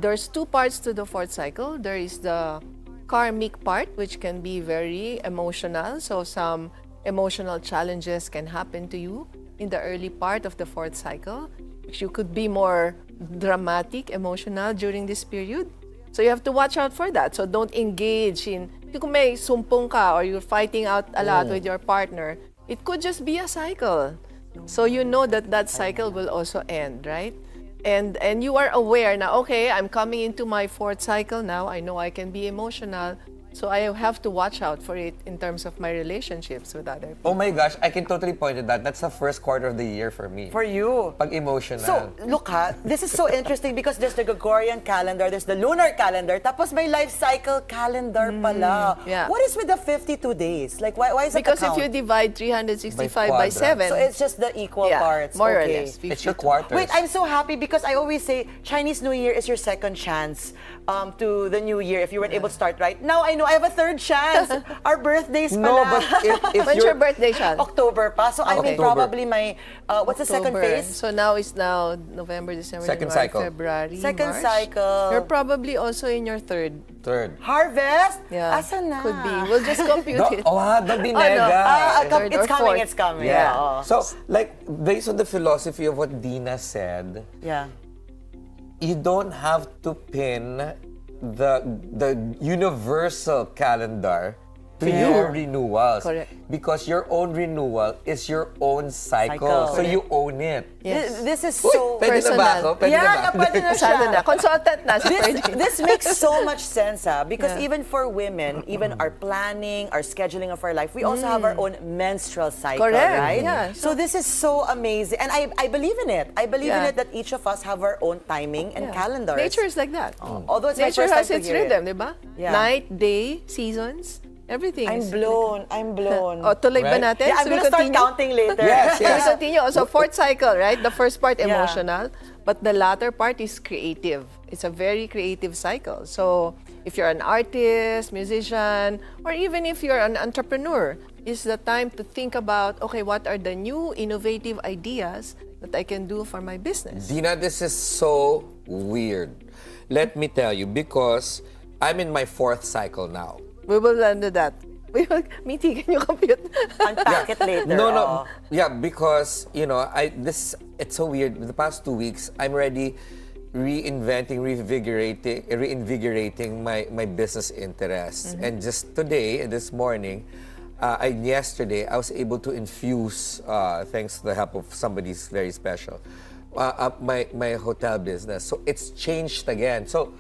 there's two parts to the fourth cycle. There is the karmic part, which can be very emotional. So some emotional challenges can happen to you in the early part of the fourth cycle. You could be more dramatic, emotional during this period. So you have to watch out for that. So don't engage in, kung may sumpong ka or you're fighting out a lot with your partner, it could just be a cycle. So you know that that cycle will also end, right? And you are aware now, okay, I'm coming into my fourth cycle now. I know I can be emotional. So I have to watch out for it in terms of my relationships with other people. Oh my gosh, I can totally point to that. That's the first quarter of the year for me. For you. Pag emotional. So, look ha, this is so interesting because there's the Gregorian calendar, there's the lunar calendar, tapos may life cycle calendar pala. Yeah. What is with the 52 days? Like, why is it Because the count? if you divide 365 by quadrants. 7, So it's just the equal parts. more or Okay. less. It's your quarters. Wait, I'm so happy because I always say Chinese New Year is your second chance to the new year if you weren't able to start right. Now I know I have a third chance. Our birthdays pala. No, but if When's your birthday, Chal? October pa. So I mean October. probably my, what's the second October. phase? So now is now November, December, Second January, cycle. February, Second March. cycle. You're probably also in your third. Harvest? Yeah. Asan na? Could be. We'll just compute it. Don't be mega. Third or It's coming, fourth. it's coming. Yeah. Oo. So, like, based on the philosophy of what Dina said, Yeah. you don't have to pin the universal calendar to your renewals. Correct. Because your own renewal is your own cycle. So Correct. you own it. Yes. This is Uy, so... pwede na ba ako? Pwede na ba ako? pwede na siya. Masyado na. Consultant na si This, Ferdi. this makes so much sense, because Yeah. even for women, even our planning, our scheduling of our life, we also have our own menstrual cycle, Correct. right? Yeah. So this is so amazing. And I believe in it. I believe in Yeah. it that each of us have our own timing and calendars. Nature is like that. Although it's my Nature first has time to its hear rhythm, it. di ba? Yeah. Night, day, seasons, everything. I'm is blown. I'm blown. O, tuloy ba Right? natin? Yeah, I'm So we gonna start continue? counting later. Yes, We yes. continue. So fourth cycle, right? The first part Yeah. emotional, but the latter part is creative. It's a very creative cycle. So if you're an artist, musician, or even if you're an entrepreneur, it's the time to think about, okay, what are the new innovative ideas that I can do for my business? Dina, this is so weird. Let me tell you, because I'm in my fourth cycle now. We will do that. We will, Miti, can you compute? Unpack it later. No. Yeah, because, it's so weird. The past 2 weeks, I'm already reinvigorating my business interests. And just today, this morning, yesterday, I was able to infuse, thanks to the help of somebody's very special, my hotel business. So it's changed again. So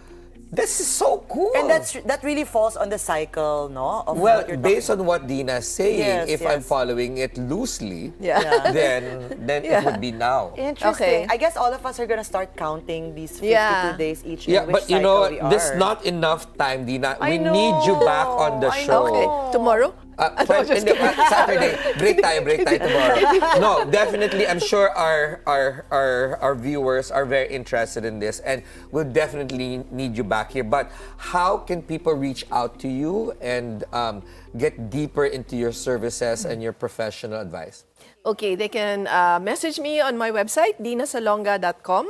this is so cool. And that really falls on the cycle, no? Of Well, what you're based on what Dina's saying, Yes, if I'm yes. following it loosely, Yeah. then it would be now. Interesting. Okay. I guess all of us are gonna start counting these 52 Yeah. days each Yeah, in which but you know, cycle we are. this not enough time, Dina. I We need you back on the I show. Okay, tomorrow? Saturday. Break tayo tomorrow. No, definitely. I'm sure our viewers are very interested in this and will definitely need you back here. But how can people reach out to you and get deeper into your services and your professional advice? Okay, they can message me on my website, dinasalonga.com,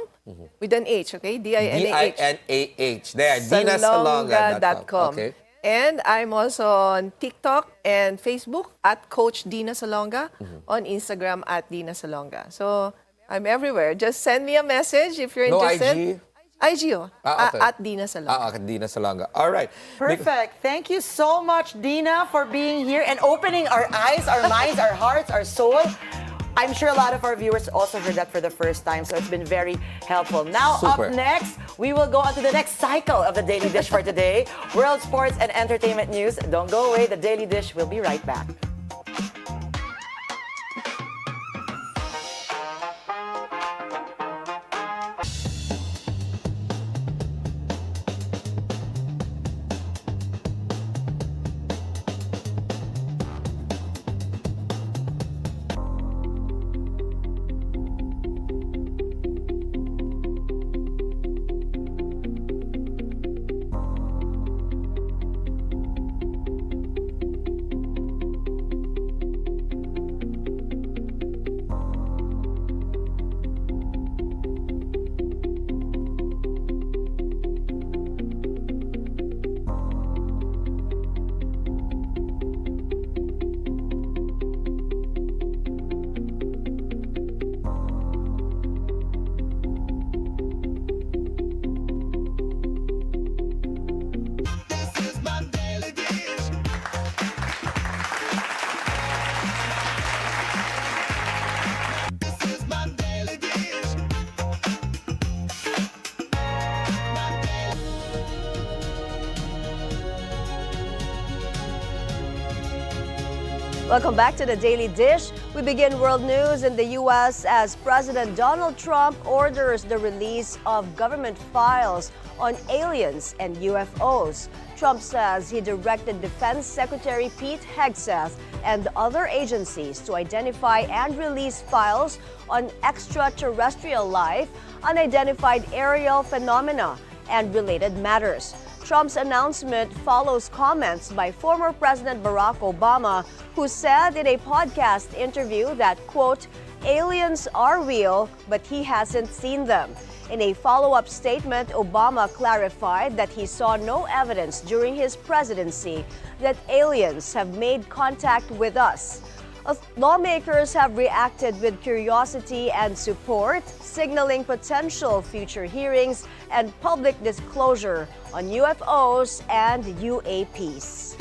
with an H, okay? D-I-N-A-H. DINAH. There, dinasalonga.com. Okay. And I'm also on TikTok and Facebook at Coach Dina Salonga, on Instagram at Dina Salonga. So I'm everywhere. Just send me a message if you're No interested. IG, okay. at Dina Salonga. At Dina Salonga. All right. Perfect. Thank you so much, Dina, for being here and opening our eyes, our minds, our hearts, our soul. I'm sure a lot of our viewers also heard that for the first time, so it's been very helpful. Now, Super. Up next, we will go on to the next cycle of the Daily Dish for today. World sports and entertainment news. Don't go away. The Daily Dish will be right back. Welcome back to the Daily Dish. We begin world news in the U.S. as President Donald Trump orders the release of government files on aliens and UFOs. Trump says he directed Defense Secretary Pete Hegseth and other agencies to identify and release files on extraterrestrial life, unidentified aerial phenomena, and related matters. Trump's announcement follows comments by former President Barack Obama, who said in a podcast interview that, quote, aliens are real, but he hasn't seen them. In a follow-up statement, Obama clarified that he saw no evidence during his presidency that aliens have made contact with us. Lawmakers have reacted with curiosity and support, signaling potential future hearings and public disclosure on UFOs and UAPs.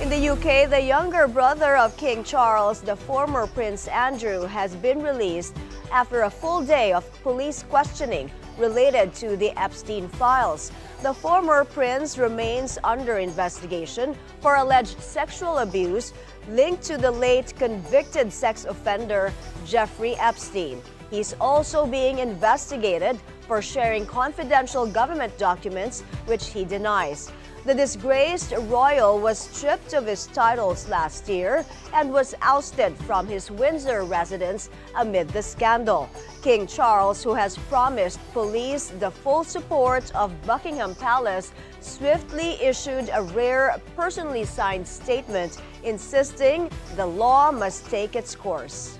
In the UK, the younger brother of King Charles, the former Prince Andrew, has been released after a full day of police questioning related to the Epstein files. The former prince remains under investigation for alleged sexual abuse linked to the late convicted sex offender Jeffrey Epstein. He's also being investigated for sharing confidential government documents, which he denies. The disgraced royal was stripped of his titles last year and was ousted from his Windsor residence amid the scandal. King Charles, who has promised police the full support of Buckingham Palace, swiftly issued a rare, personally signed statement insisting the law must take its course.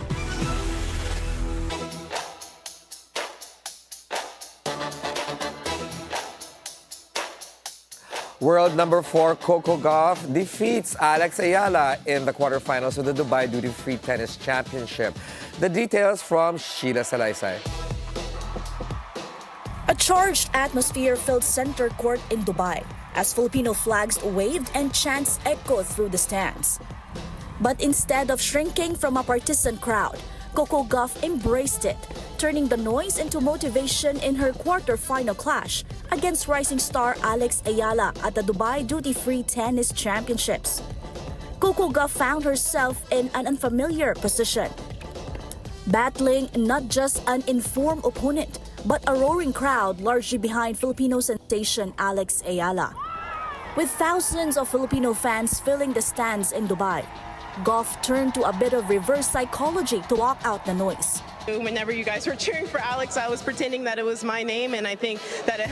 World number 4 Coco Gauff defeats Alex Ayala in the quarterfinals of the Dubai Duty Free Tennis Championship. The details from Sheila Salaysay. A charged atmosphere filled center court in Dubai as Filipino flags waved and chants echoed through the stands. But instead of shrinking from a partisan crowd, Coco Gauff embraced it, turning the noise into motivation in her quarter-final clash against rising star Alex Ayala at the Dubai Duty Free Tennis Championships. Coco Gauff found herself in an unfamiliar position, battling not just an informed opponent, but a roaring crowd largely behind Filipino sensation Alex Ayala. With thousands of Filipino fans filling the stands in Dubai, Gauff turned to a bit of reverse psychology to block out the noise. Whenever you guys were cheering for Alex, I was pretending that it was my name, and I think that it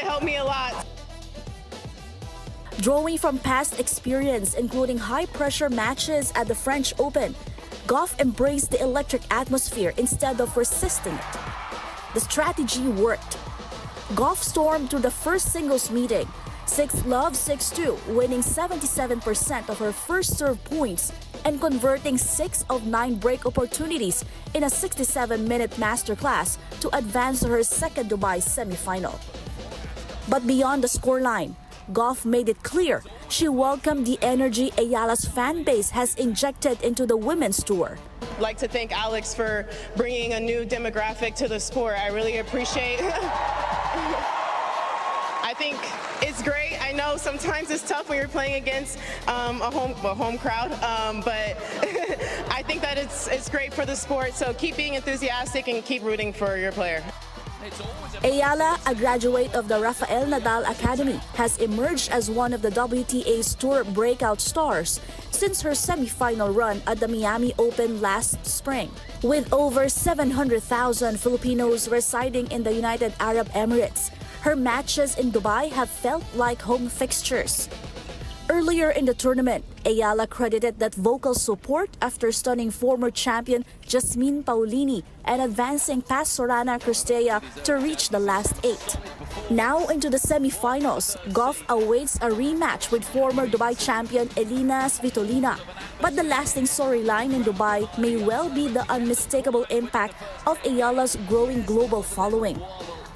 helped me a lot. Drawing from past experience, including high-pressure matches at the French Open, Gauff embraced the electric atmosphere instead of resisting it. The strategy worked. Gauff stormed to the first singles meeting, 6-love, 6-2, winning 77% of her first serve points and converting 6 of 9 break opportunities in a 67-minute masterclass to advance to her second Dubai semifinal. But beyond the scoreline, Gauff made it clear she welcomed the energy Ayala's fan base has injected into the women's tour. I'd like to thank Alex for bringing a new demographic to the sport. I really appreciate I think it's great. I know sometimes it's tough when you're playing against a home crowd, but I think that it's great for the sport. So keep being enthusiastic and keep rooting for your player. Ayala, a graduate of the Rafael Nadal Academy, has emerged as one of the WTA's tour breakout stars since her semifinal run at the Miami Open last spring. With over 700,000 Filipinos residing in the United Arab Emirates, her matches in Dubai have felt like home fixtures. Earlier in the tournament, Ayala credited that vocal support after stunning former champion Jasmine Paulini and advancing past Sorana Cristea to reach the last 8. Now into the semifinals, Gauff awaits a rematch with former Dubai champion Elina Svitolina. But the lasting storyline in Dubai may well be the unmistakable impact of Ayala's growing global following.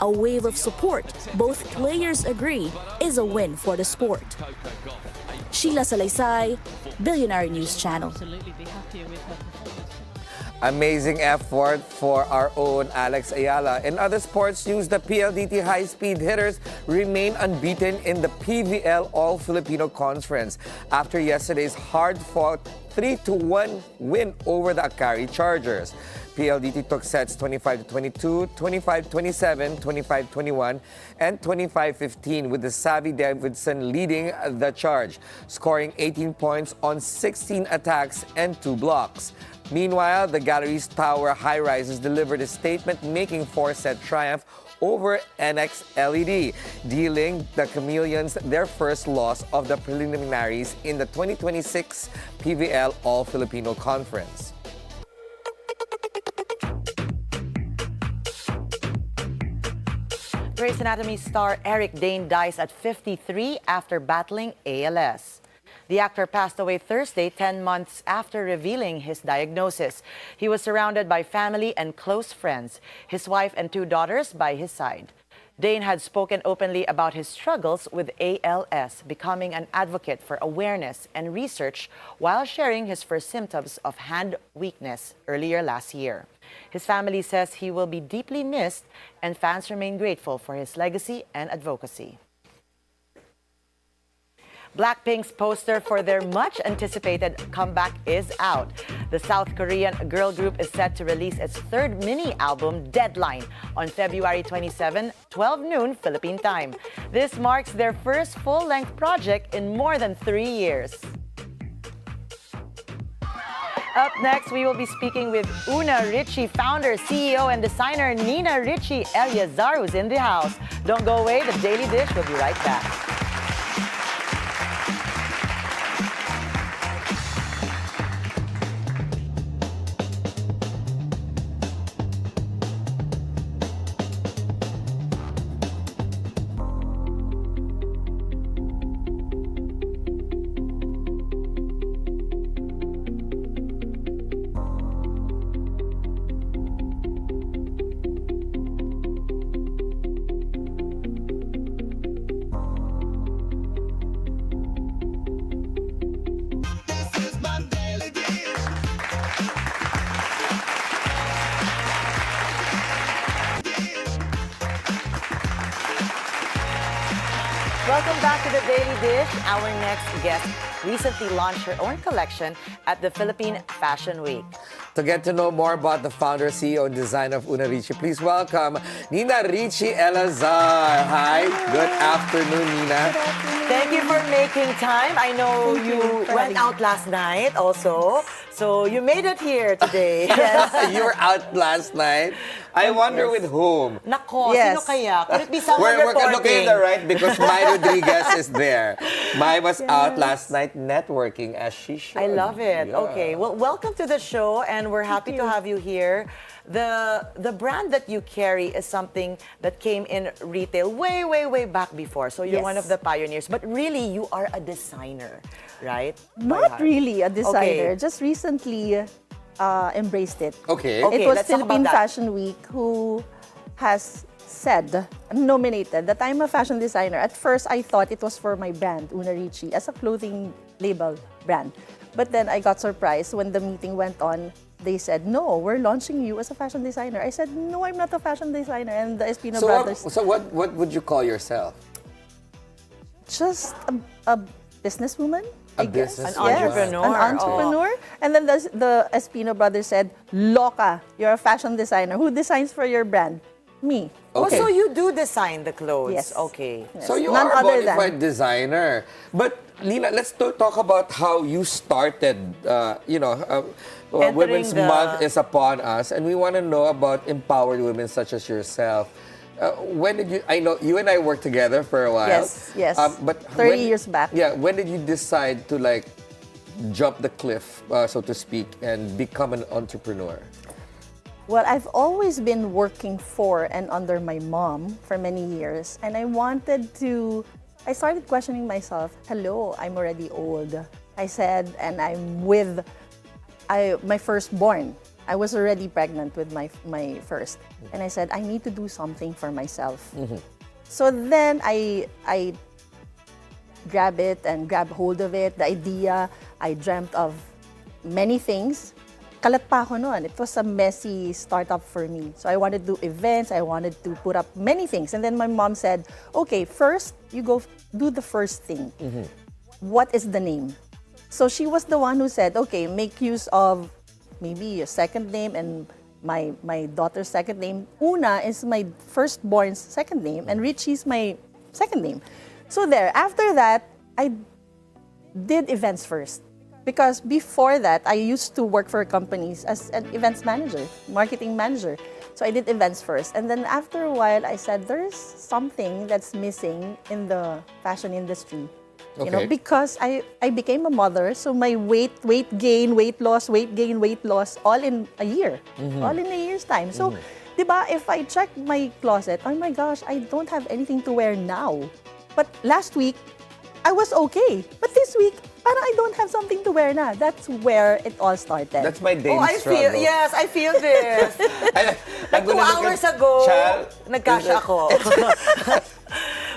A wave of support, both players agree, is a win for the sport. Sheila Salaysay, Bilyonaryo News Channel. Amazing effort for our own Alex Ayala. In other sports news, the PLDT high-speed hitters remain unbeaten in the PVL All-Filipino Conference after yesterday's hard-fought 3-1 win over the Akari Chargers. PLDT took sets 25-22, 25-27, 25-21, and 25-15 with the Savvy Davidson leading the charge, scoring 18 points on 16 attacks and 2 blocks. Meanwhile, the Galleries Tower high-rises delivered a statement-making 4-set triumph over NX LED, dealing the Chameleons their first loss of the preliminaries in the 2026 PVL All-Filipino Conference. Grey's Anatomy star Eric Dane dies at 53 after battling ALS. The actor passed away Thursday, 10 months after revealing his diagnosis. He was surrounded by family and close friends, his wife and 2 daughters by his side. Dane had spoken openly about his struggles with ALS, becoming an advocate for awareness and research while sharing his first symptoms of hand weakness earlier last year. His family says he will be deeply missed, and fans remain grateful for his legacy and advocacy. Blackpink's poster for their much-anticipated comeback is out. The South Korean girl group is set to release its 3rd mini-album, Deadline, on February 27, 12 noon Philippine time. This marks their first full-length project in more than 3 years. Up next, we will be speaking with Una Ricci founder, CEO, and designer Nina Ricci Eleazar, who's in the house. Don't go away, the Daily Dish will be right back. Welcome back to the Daily Dish. Our next guest recently launched her own collection at the Philippine Fashion Week. To get to know more about the founder, CEO, and designer of Una Ricci, please welcome Nina Ricci Eleazar. Hi, good afternoon, Nina. Thank you for making time. I know you went out last night also, so you made it here today. Yes. You were out last night. I wonder with whom. Nako, sino kaya? Could it be someone We're reporting? looking at the right because Mai Rodriguez is there. Mai was out last night networking as she should. I love it. Yeah. Okay, well, welcome to the show, and we're happy to have you here. The brand that you carry is something that came in retail way back before. So you're one of the pioneers, but really you are a designer, right? Not really a designer. Okay. Just recently embraced it. Okay. It was let's talk Philippine about that. Fashion Week who has said, nominated, that I'm a fashion designer. At first, I thought it was for my brand, Una Ricci, as a clothing label brand. But then I got surprised when the meeting went on. They said, no, we're launching you as a fashion designer. I said, no, I'm not a fashion designer. And the Espino brothers... So what would you call yourself? Just a businesswoman, I guess. businesswoman. An entrepreneur. An entrepreneur. And then the Espino brothers said, Loca, you're a fashion designer. Who designs for your brand? Me. Oh, Okay. so you do design the clothes? Yes. Okay. Yes. So you None are a other bona fide than- designer. But Lina, let's talk about how you started. Women's the- Month is upon us, and we want to know about empowered women such as yourself. When did you? I know you and I worked together for a while. Yes. But 30 years back. Yeah. When did you decide to jump the cliff, so to speak, and become an entrepreneur? Well, I've always been working for and under my mom for many years, and I started questioning myself. Hello, I'm already old. I said, and I'm with my firstborn. I was already pregnant with my first, and I said, I need to do something for myself. Mm-hmm. So then I grab hold of it, the idea. I dreamt of many things. kalat pa ako noon. It was a messy startup for me. So I wanted to do events, I wanted to put up many things. And then my mom said, okay, first, you go do the first thing. What is the name? So she was the one who said, okay, make use of maybe a second name and my daughter's second name. Una is my firstborn's second name, and Ricci is my second name. So there, after that, I did events first. Because before that, I used to work for companies as an events manager, marketing manager. So I did events first. And then after a while, I said, there's something that's missing in the fashion industry. You know, because I became a mother, so my weight gain, weight loss, weight gain, weight loss, all in a year. All in a year's time. So, diba, if I check my closet, oh my gosh, I don't have anything to wear now. But last week, I was okay. But this week, parang I don't have something to wear na. That's where it all started. That's my daily I struggle. feel, yes, I feel this. Like 2 hours ago, nagkasya ako.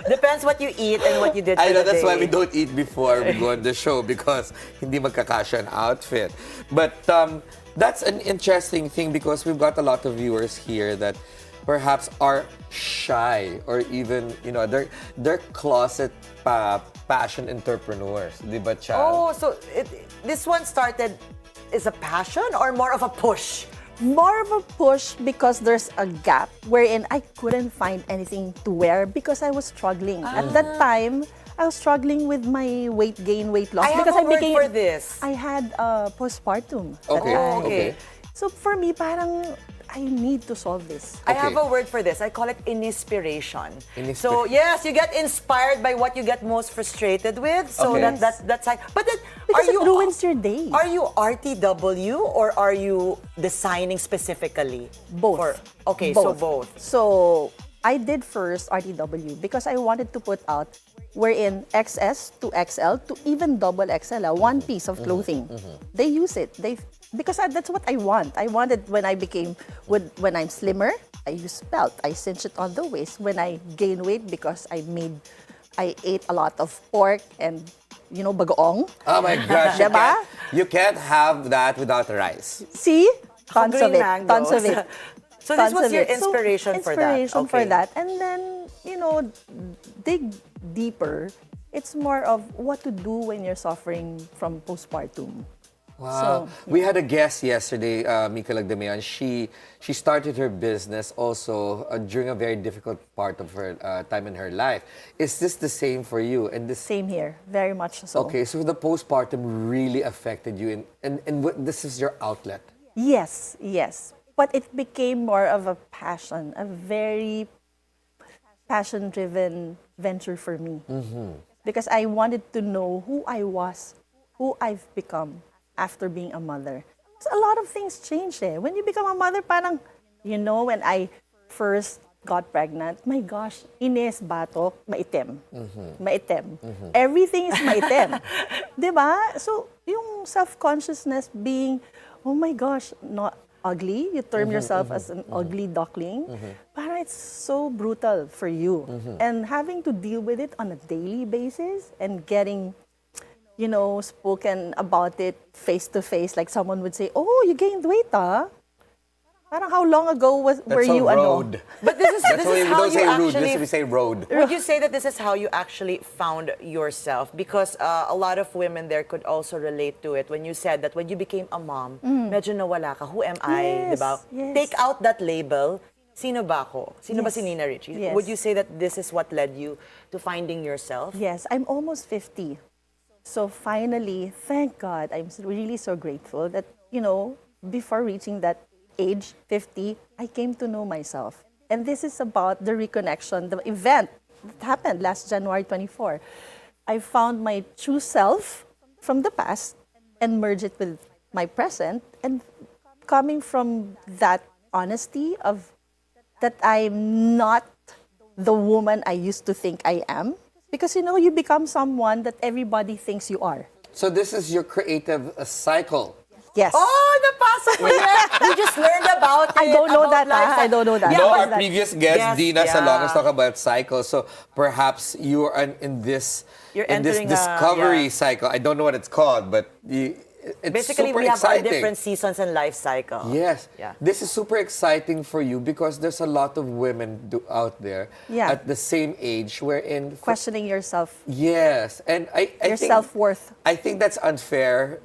Depends what you eat and what you did for I know, the that's day. why we don't eat before we go on the show, because hindi magkakasya an outfit. But that's an interesting thing, because we've got a lot of viewers here that perhaps are shy, or even, you know, they're closet passion entrepreneurs, di ba, Chal? Oh, so this one started as a passion or more of a push? More of a push because there's a gap wherein I couldn't find anything to wear because I was struggling. At that time, I was struggling with my weight gain, weight loss. I because have a word became, for this. I had postpartum. Okay, okay. So for me, parang I need to solve this. I have a word for this. I call it inspiration. So Inspiration. yes, you get inspired by what you get most frustrated with. So that's like. But then, Because it ruins your day. Are you RTW or are you designing specifically? Both. So both. So I did first RTW because I wanted to put out wherein XS to XL to even double XL, one piece of clothing. They use it. Because that's what I want. I wanted when I'm slimmer, I use belt. I cinch it on the waist. When I gain weight because I ate a lot of pork and, you know, bagoong. Oh my gosh, you can't have that without rice. See? Tons of it. Mangoes. Tons of it. So this was your inspiration for that. Inspiration for that. And then, you know, dig deeper. It's more of what to do when you're suffering from postpartum. Wow. We had a guest yesterday, Mika Lagdamayan. She started her business also during a very difficult part of her time in her life. Is this the same for you? Same here, very much so. Okay, so the postpartum really affected you, and this is your outlet. Yes. But it became more of a passion, a very passion-driven venture for me. Because I wanted to know who I was, who I've become after being a mother. So a lot of things change eh. When you become a mother, parang, you know, when I first got pregnant, my gosh, Ines Bato, maitim. Maitim. Everything is maitim. Diba? So, yung self-consciousness being, oh my gosh, not ugly. You term yourself as an ugly duckling. Parang it's so brutal for you. And having to deal with it on a daily basis and getting, you know, spoken about it face to face, like someone would say, "Oh, you gained weight, ah." Parang how long ago were you road. But this is how we don't you say actually. rude. This we say road. Would you say that this is how you actually found yourself? Because a lot of women there could also relate to it. When you said that when you became a mom, medyo nawala ka. Who am I? Diba? Yes. Take out that label. Sino ba ako? Sino ba si Nina Ricci? Yes. Would you say that this is what led you to finding yourself? Yes, I'm almost 50. So finally, thank God, I'm really so grateful that, you know, before reaching that age, 50, I came to know myself. And this is about the reconnection, the event that happened last January 24. I found my true self from the past and merged it with my present. And coming from that honesty of that I'm not the woman I used to think I am. Because, you know, you become someone that everybody thinks you are. So this is your creative cycle. Yes. Oh, napasok mo yan! We just learned about it. I don't know about that. lifestyle. I don't know that. No, What our is that? previous guest, Yes, Dinah yeah. Salonga, talk about cycles. So perhaps you are in this You're in this entering a- discovery yeah. cycle. I don't know what it's called, but it's Basically, super we have our exciting. different seasons and life cycle. Yes. Yeah. This is super exciting for you because there's a lot of women out there at the same age wherein... Questioning yourself. Yes. And I your think, self-worth. I think that's unfair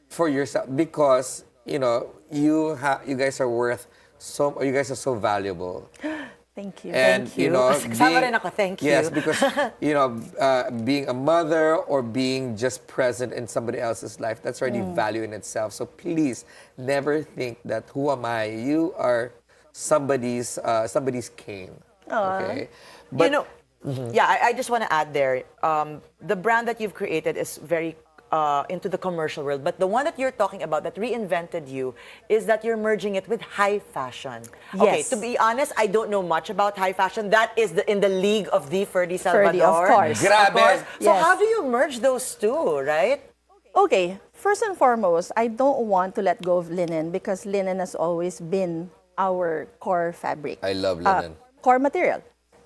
for yourself because, you know, you guys are you guys are so valuable. Thank you. And, Thank you. Kasama rin ako, thank you. Yes, because, you know, being a mother or being just present in somebody else's life, that's already value in itself. So please, never think that, who am I? You are somebody's king. Okay? But, you know, I just want to add there, the brand that you've created is very into the commercial world, but the one that you're talking about that reinvented you is that you're merging it with high fashion. Okay, Yes. to be honest, I don't know much about high fashion. That is in the league of the Ferdi Salvador. Ferdi, of course. Of course. So Yes. how do you merge those two, right? Okay, first and foremost, I don't want to let go of linen because linen has always been our core fabric. I love linen. Core material.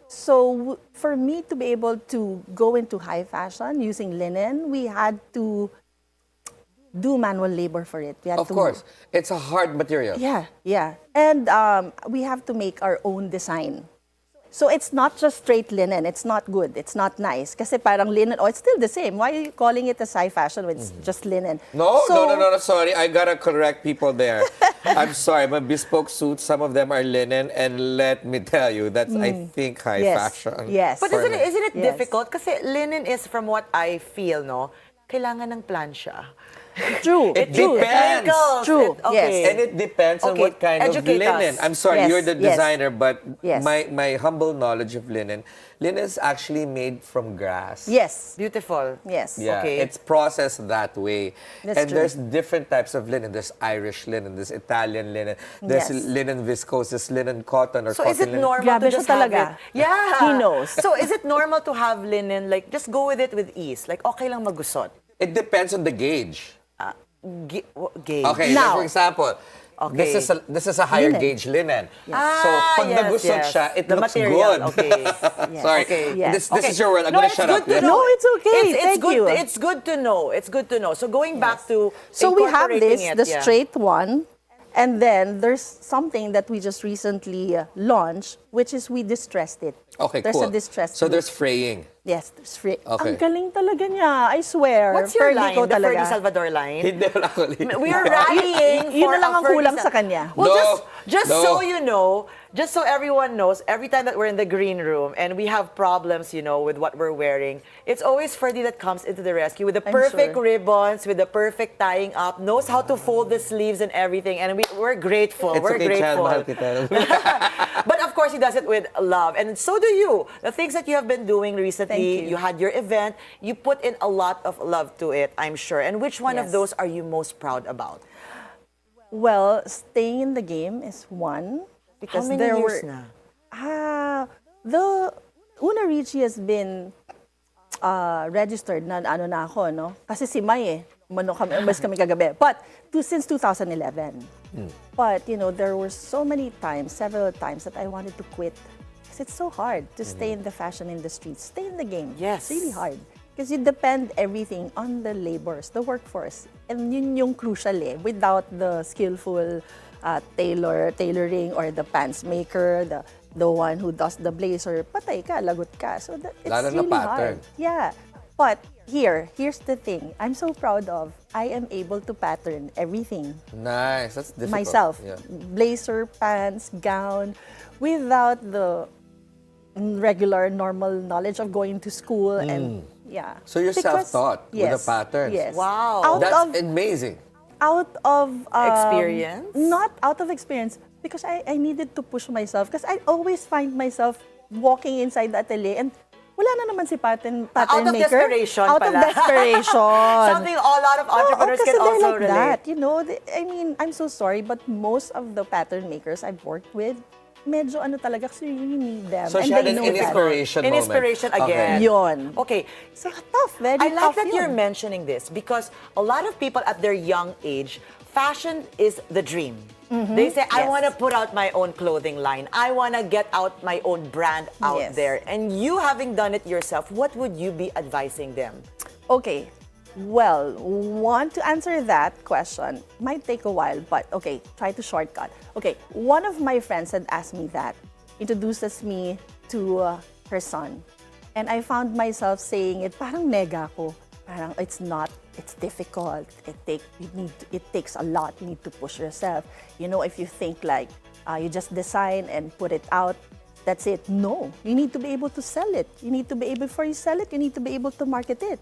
So for me to be able to go into high fashion using linen, we had to do manual labor for it. We had Of to, course. It's a hard material. Yeah. And we have to make our own design. So it's not just straight linen. It's not good. It's not nice. Kasi parang linen, it's still the same. Why are you calling it as high fashion when it's just linen? No, sorry. I gotta correct people there. I'm sorry, my bespoke suits, some of them are linen, and let me tell you, that's, I think, high fashion. Yes. But for isn't me. it difficult? Kasi linen is, from what I feel, no, kailangan ng plansya. True. It True. depends. True. Yes. And it depends on Okay, what kind of educate linen. us. I'm sorry, Yes, you're the yes. designer, but Yes. my humble knowledge of linen is actually made from grass. Yes. Beautiful. Yes. Yeah, Okay. it's processed that way. That's and true. there's different types of linen. There's Irish linen, there's Italian linen, there's Yes. linen viscose, there's linen cotton or So cotton is it linen. normal Grabe to siya just have talaga. it? Yeah. He knows. So is it normal to have linen, like, just go with it with ease? Like, okay lang magusot? It depends on the gauge. Gauge. Okay, Now, like for example, Okay. this is a higher Linen. gauge linen. Ah, So pag yes, nagusot yes. siya, it The looks material, good. okay. Sorry, Okay. Yes. this is your word. I'm No, gonna it's shut up. good to know. No, it's okay. It's Thank good. you. It's good to know. It's good to know. So going back to So we have this, incorporating the it, yeah. straight one, and then there's something that we just recently launched, which is we distressed it. Okay, There's cool. a distressed So look. there's fraying. Yes, there's free. Okay. Ang galing talaga niya, I swear. What's your Ferdi line? ko The talaga. Ferdi Salvador line? Hindi wala ko rin. We are rallying Yun for na lang a ang Ferdi kulang Sal- sa kanya. Well, No, just no. so you know, just so everyone knows, every time that we're in the green room and we have problems, you know, with what we're wearing, it's always Ferdi that comes into the rescue with the I'm perfect sure. ribbons, with the perfect tying up, knows how to fold the sleeves and everything, and we're grateful. It's we're okay, grateful. Chal, mahal kita. But of course, he does it with love, and so do you. The things that you have been doing recently, Thank you. had your event, you put in a lot of love to it, I'm sure. And which one of Yes. those are you most proud about? Well, staying in the game is one. Because How many there years were, na? The Una Ricci has been registered na ano na ako, no? Kasi si Mai umalis kami kagabi. But since 2011. But, you know, there were so many times, several times that I wanted to quit. Because it's so hard to stay in the fashion industry, stay in the game. Yes. It's really hard. Because you depend everything on the laborers, the workforce. And yun yung crucial without the skillful tailoring or the pants maker, the one who does the blazer, patay ka, lagot ka. So it's Lalo na really pattern. hard. Yeah. But here's the thing. I'm so proud of. I am able to pattern everything Nice, that's difficult. myself. Yeah. Blazer, pants, gown, without the regular, normal knowledge of going to school and yeah. So you're Because- self-taught with the patterns. Yes. Wow. Out That's of amazing. Experience? Not out of experience, because I needed to push myself. Because I always find myself walking inside the atelier and wala na naman si pattern Out of maker. desperation Out pala. of desperation. Something a lot of entrepreneurs kasi can they're also like relate. that, you know. I mean, I'm so sorry, but most of the pattern makers I've worked with, medyo ano talaga, kasi you really need them. So and she had they an know that. inspiration moment. Inspiration Okay. again. Yun. Okay. So tough, very I like tough that yun. you're mentioning this because a lot of people at their young age, fashion is the dream. They say, I Yes. want to put out my own clothing line. I want to get out my own brand out Yes. there. And you having done it yourself, what would you be advising them? Okay. Well, to answer that question might take a while, but okay, try to shortcut. Okay, one of my friends had asked me that, introduces me to her son. And I found myself saying it, parang nega ko. Parang it's not, it's difficult. It takes a lot. You need to push yourself. You know, if you think like you just design and put it out, that's it. No, you need to be able to sell it. You need to be able, before you sell it, you need to be able to market it.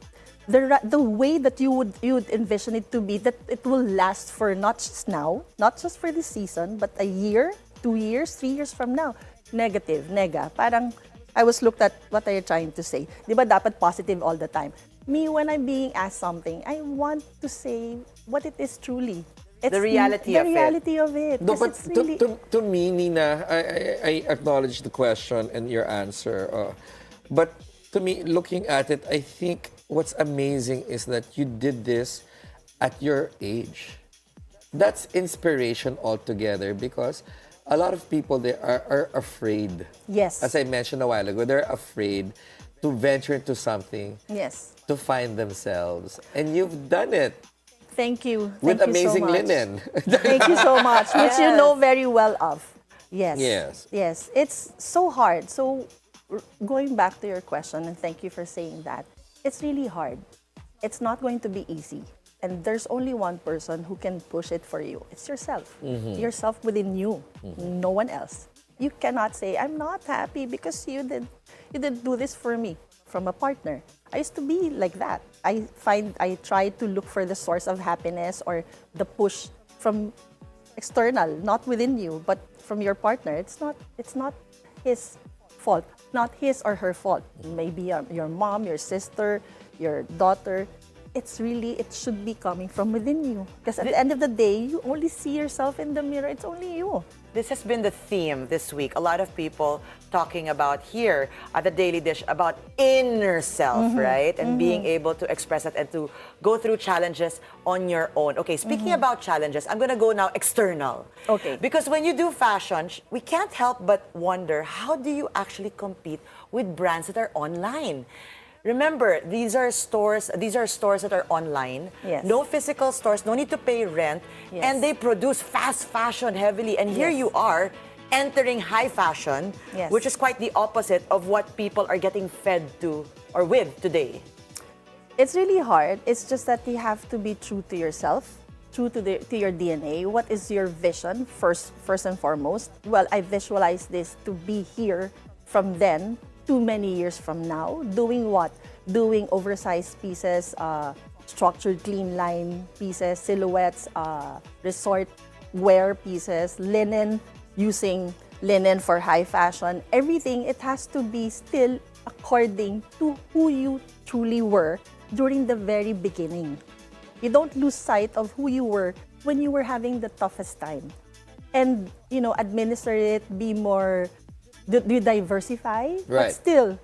The way that you would envision it to be, that it will last for not just now, not just for this season, but a year, 2 years, 3 years from now. Negative, nega. Parang I was looked at, what are you trying to say? Di ba dapat positive all the time? Me, when I'm being asked something, I want to say what it is truly. It's the reality of it. No, but really... to me, Nina, I acknowledge the question and your answer. But to me, looking at it, I think what's amazing is that you did this at your age. That's inspiration altogether, because a lot of people, they are afraid. Yes. As I mentioned a while ago, they're afraid to venture into something. Yes. To find themselves. And you've done it. Thank you. With Thank you amazing so much. linen. Thank you so much, which you know very well of. Yes. Yes. Yes. It's so hard. So going back to your question, and thank you for saying that, it's really hard. It's not going to be easy. And there's only one person who can push it for you. It's yourself. Mm-hmm. Yourself within you. Mm-hmm. No one else. You cannot say, I'm not happy because you didn't do this for me, from a partner. I used to be like that. I try to look for the source of happiness or the push from external, not within you, but from your partner. It's not his fault, not his or her fault. Maybe your mom, your sister, your daughter. It should be coming from within you. Because at the end of the day, you only see yourself in the mirror. It's only you. This has been the theme this week. A lot of people talking about here at the Daily Dish about inner self, right? And being able to express it and to go through challenges on your own. Okay, speaking about challenges, I'm going to go now external. Okay. Because when you do fashion, we can't help but wonder, how do you actually compete with brands that are online? Remember, these are stores that are online. Yes. No physical stores, no need to pay rent, Yes. and they produce fast fashion heavily. And here Yes. you are entering high fashion, Yes. which is quite the opposite of what people are getting fed to or with today. It's really hard. It's just that you have to be true to yourself, true to your DNA. What is your vision first and foremost? Well, I visualize this to be here from then to many years from now. Doing what? Doing oversized pieces, structured clean line pieces, silhouettes, resort wear pieces, linen, using linen for high fashion. Everything, it has to be still according to who you truly were during the very beginning. You don't lose sight of who you were when you were having the toughest time. And, administer it, be more, do diversify, Right. but still,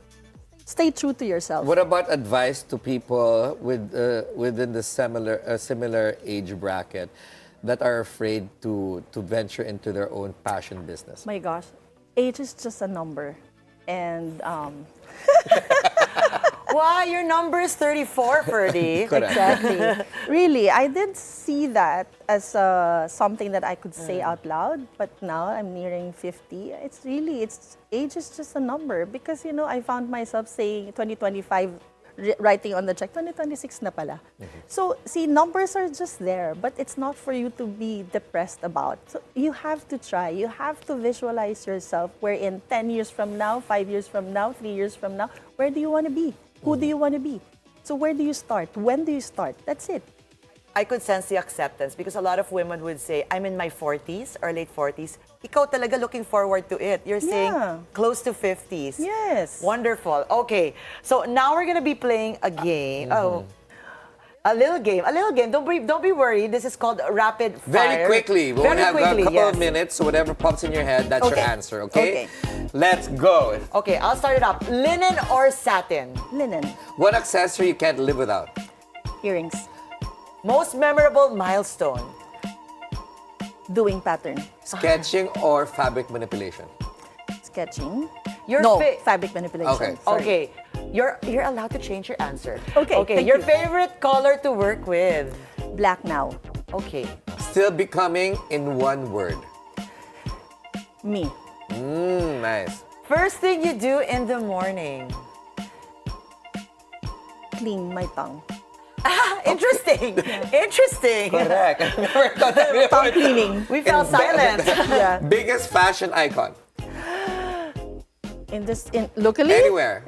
stay true to yourself. What about advice to people within the similar age bracket that are afraid to venture into their own passion business? My gosh, age is just a number. And Wow, your number is 34, Ferdi. exactly. Really, I did see that as something that I could say out loud, but now I'm nearing 50. Age is just a number, because I found myself saying 2025, writing on the check, 2026 na pala. So, see, numbers are just there, but it's not for you to be depressed about. So, you have to try. You have to visualize yourself where in 10 years from now, 5 years from now, 3 years from now, where do you want to be? Who do you want to be? So, where do you start? When do you start? That's it. I could sense the acceptance, because a lot of women would say, I'm in my 40s or late 40s. Ikaw talaga looking forward to it. You're saying close to 50s. Yes. Wonderful. Okay. So now we're going to be playing a game. Oh, a little game. Don't be worried. This is called Rapid Fire. Very quickly. We only have a couple yes. of minutes, so whatever pops in your head, that's your answer, okay? Okay. Let's go. Okay, I'll start it up. Linen or satin? Linen. What accessory you can't live without? Earrings. Most memorable milestone? Doing pattern. Sketching or fabric manipulation? Sketching. Your No, fabric manipulation. Okay. Sorry. Okay. You're allowed to change your answer. Okay, Okay, thank your you. favorite color to work with? Black now. Okay. Still becoming in one word. Me. Nice. First thing you do in the morning? Clean my tongue. Interesting. Interesting. Correct. I never thought that we Tongue would- cleaning. We felt silent. Yeah. Biggest fashion icon. Locally?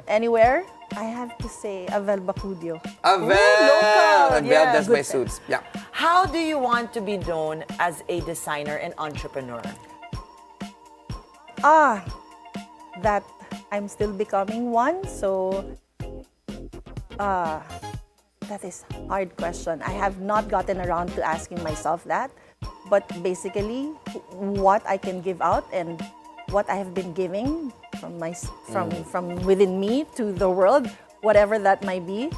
Anywhere. I have to say Avel Bacudio. Avel. local, Avel yeah. does my Good suits. Yeah. How do you want to be known as a designer and entrepreneur? That I'm still becoming one, so that is a hard question. I have not gotten around to asking myself that, but basically what I can give out and what I have been giving from within me to the world, whatever that might be,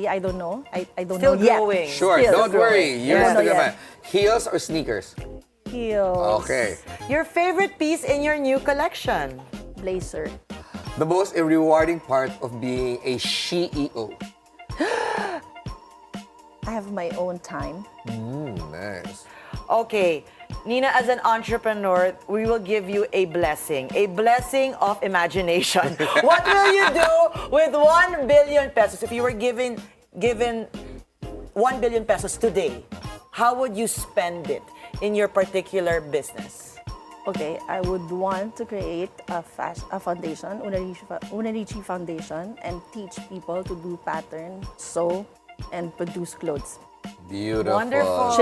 I don't know. I don't Still know yet. growing. Sure, Still don't worry. growing. You're I don't still know gonna yet. Heels or sneakers? Heels. Okay. Your favorite piece in your new collection? Blazer. The most rewarding part of being a CEO. I have my own time. Nice. Okay, Nina, as an entrepreneur, we will give you a blessing of imagination. What will you do with 1 billion pesos? If you were given 1 billion pesos today, how would you spend it in your particular business? Okay, I would want to create a foundation, Una Ricci Foundation, and teach people to do pattern, sew, and produce clothes. Beautiful. Wonderful.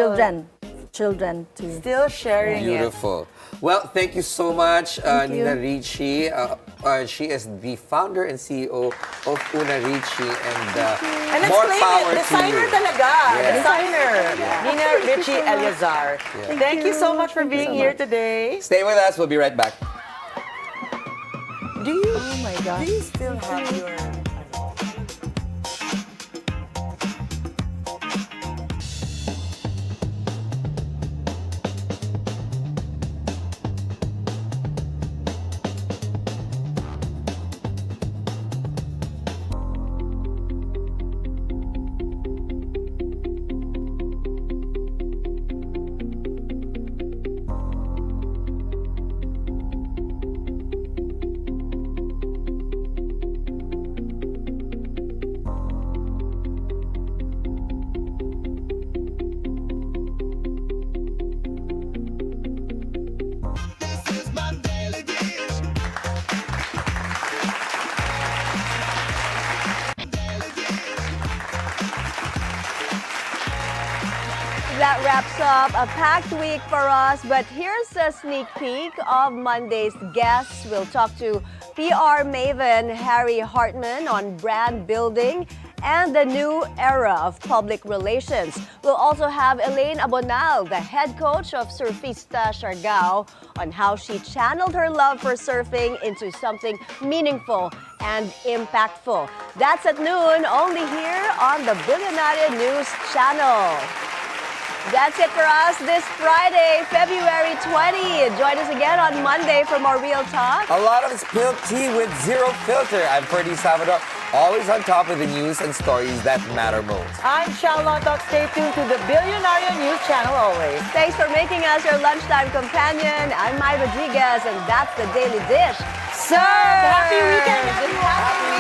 Children too. Still sharing it. Beautiful. Well, thank you so much, Thank you. Nina Ricci. She is the founder and CEO of Una Ricci, and And let's more claim power it. Designer to you. talaga. Yeah. Designer. Nina Ricci so much. Eleazar. Yeah. Thank you so much for Thank you being so here much. today. Stay with us. We'll be right back. Oh my God. Do you still have your... That wraps up a packed week for us, but here's a sneak peek of Monday's guests. We'll talk to PR maven Harry Hartman on brand building and the new era of public relations. We'll also have Elaine Abonal, the head coach of Surfista Siargao, on how she channeled her love for surfing into something meaningful and impactful. That's at noon, only here on the Bilyonaryo News Channel. That's it for us this Friday, February 20. Join us again on Monday for more Real Talk. A lot of spilled tea with zero filter. I'm Ferdi Salvador, always on top of the news and stories that matter most. I'm Chal Lontoc. Stay tuned to the Bilyonaryo News Channel always. Thanks for making us your lunchtime companion. I'm Mai Rodriguez, and that's the Daily Dish. Serve! Happy weekend, everyone!